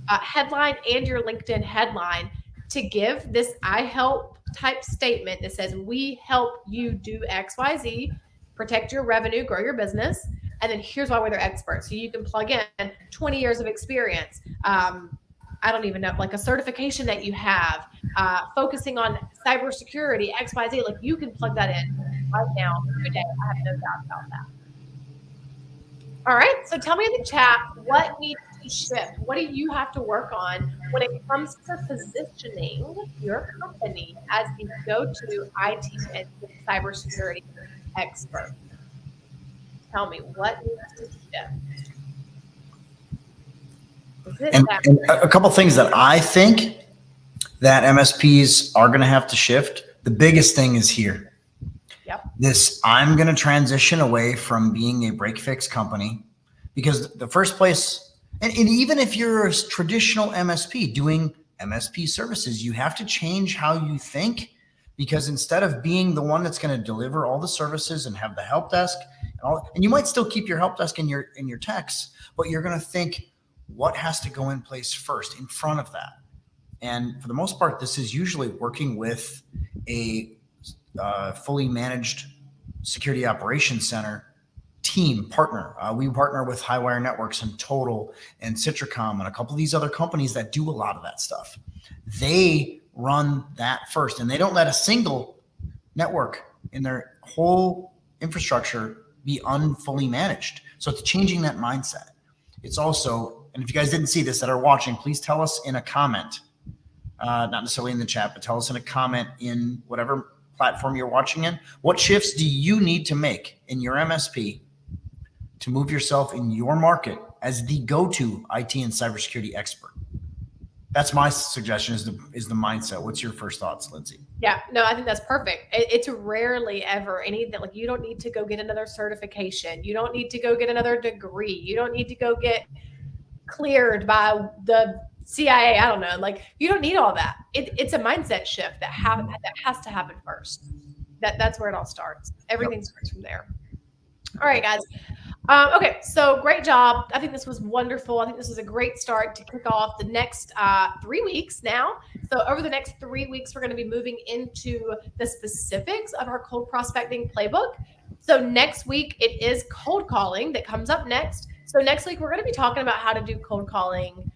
headline and your LinkedIn headline to give this I help type statement that says, we help you do XYZ, protect your revenue, grow your business. And then here's why we're their experts. So you can plug in 20 years of experience. I don't even know, like a certification that you have, focusing on cybersecurity, XYZ, like you can plug that in right now today. I have no doubt about that. All right. So tell me in the chat, what needs to shift? What do you have to work on when it comes to positioning your company as the go-to IT and cybersecurity expert? Tell me what needs to shift. And a couple of things that I think that MSPs are going to have to shift. The biggest thing is here. Yep. I'm going to transition away from being a break fix company, because the first place, and even if you're a traditional MSP doing MSP services, you have to change how you think, because instead of being the one that's going to deliver all the services and have the help desk, and you might still keep your help desk in your texts, but you're going to think what has to go in place first in front of that. And for the most part, this is usually working with a fully managed security operations center team partner. We partner with Highwire Networks and Total and Citricom and a couple of these other companies that do a lot of that stuff. They run that first, and they don't let a single network in their whole infrastructure be unfully managed. So it's changing that mindset. It's also, and if you guys didn't see this that are watching, please tell us in a comment, not necessarily in the chat, but tell us in a comment in whatever platform you're watching in. What shifts do you need to make in your MSP to move yourself in your market as the go-to IT and cybersecurity expert? That's my suggestion, is the mindset. What's your first thoughts, Lindsey? Yeah, no, I think that's perfect. It's rarely ever anything like, you don't need to go get another certification. You don't need to go get another degree. You don't need to go get cleared by the CIA. I don't know. Like, you don't need all that. It's a mindset shift that has to happen first. That's where it all starts. Everything starts from there. All right, guys. Okay, so great job. I think this was wonderful. I think this was a great start to kick off the next 3 weeks now. So over the next 3 weeks, we're going to be moving into the specifics of our cold prospecting playbook. So next week, it is cold calling that comes up next. So next week, we're going to be talking about how to do cold calling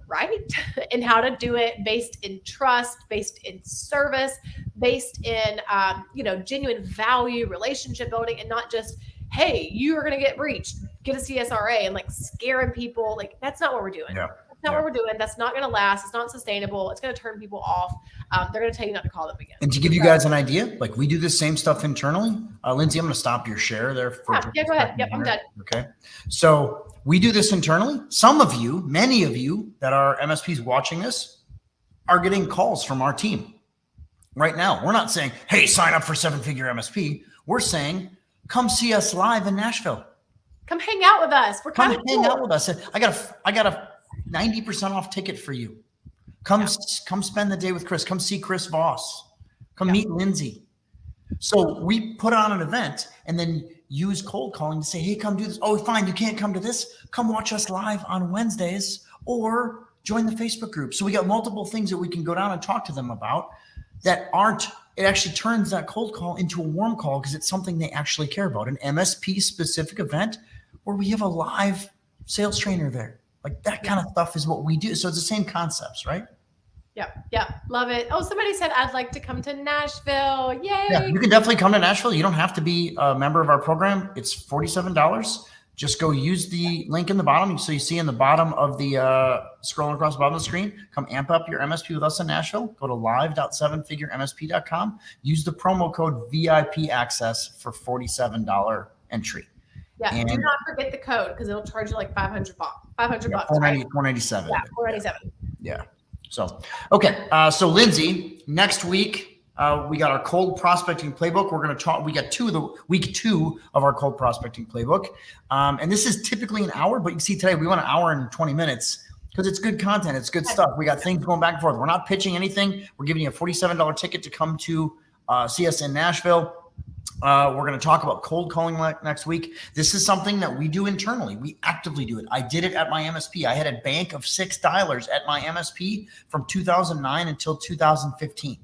right, and how to do it based in trust, based in service, based in genuine value, relationship building, and not just, hey, you are going to get breached, get a CSRA, and like scaring people. Like, that's not what we're doing. Yeah. That's not what we're doing. That's not going to last. It's not sustainable. It's going to turn people off. They're going to tell you not to call them again. And to give you guys an idea, like, we do the same stuff internally. Lindsey, I'm going to stop your share there. Yeah, go ahead. Yep, I'm done. Okay. So we do this internally. Some of you, many of you that are MSPs watching this are getting calls from our team right now. We're not saying, hey, sign up for 7-figure MSP. We're saying, come see us live in Nashville. Come hang out with us. We're come hang out with us. I got a 90% off ticket for you. Come spend the day with Chris. Come see Chris Voss. Come meet Lindsey. So we put on an event and then use cold calling to say, hey, come do this. Oh, fine, you can't come to this. Come watch us live on Wednesdays or join the Facebook group. So we got multiple things that we can go down and talk to them about that aren't, it actually turns that cold call into a warm call because it's something they actually care about. An MSP specific event where we have a live sales trainer there. Like, that kind of stuff is what we do. So it's the same concepts, right? Yeah. Love it. Oh, somebody said, I'd like to come to Nashville. Yay. Yeah, you can definitely come to Nashville. You don't have to be a member of our program. It's $47. Just go use the link in the bottom. So you see in the bottom of the scrolling across the bottom of the screen, come amp up your MSP with us in Nashville. Go to live.7figuремsp.com. Use the promo code VIP access for $47 entry. Yeah, and do not forget the code because it'll charge you like $500. $500. $497. Yeah, $497. Yeah. So, okay. So Lindsey, next week, we got our cold prospecting playbook. We're going to talk, we got week two of our cold prospecting playbook. And this is typically an hour, but you can see today we went an hour and 20 minutes because it's good content. It's good stuff. We got things going back and forth. We're not pitching anything. We're giving you a $47 ticket to come to see us in Nashville. We're going to talk about cold calling next week. This is something that we do internally. We actively do it. I did it at my MSP. I had a bank of 6 dialers at my MSP from 2009 until 2015.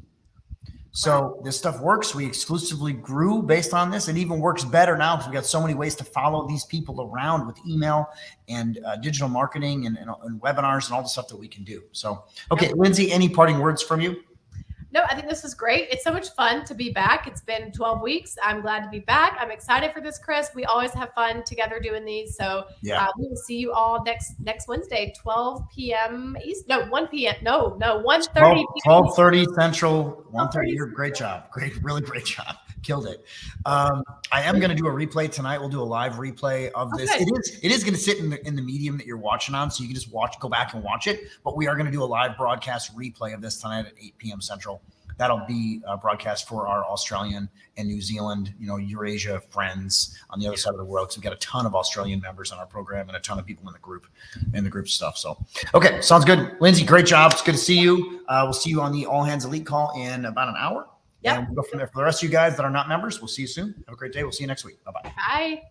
So this stuff works. We exclusively grew based on this. It even works better now because we got so many ways to follow these people around with email and digital marketing and webinars and all the stuff that we can do. So, okay, Lindsey, any parting words from you? No, I think this is great. It's so much fun to be back. It's been 12 weeks. I'm glad to be back. I'm excited for this, Chris. We always have fun together doing these. So we will see you all next Wednesday, 12 p.m. East. No, 1 p.m. No, 1:30. 12:30 Central, 1:30. Great job. Really great job. Killed it. I am going to do a replay tonight. We'll do a live replay of this. Okay. It is going to sit in the medium that you're watching on, so you can just go back and watch it. But we are going to do a live broadcast replay of this tonight at 8 p.m. Central. That'll be a broadcast for our Australian and New Zealand, Eurasia friends on the other side of the world. Because we've got a ton of Australian members on our program and a ton of people in the group stuff. So, okay, sounds good. Lindsey, great job. It's good to see you. We'll see you on the All Hands Elite call in about an hour. And we'll go from there. For the rest of you guys that are not members, we'll see you soon. Have a great day. We'll see you next week. Bye-bye. Bye.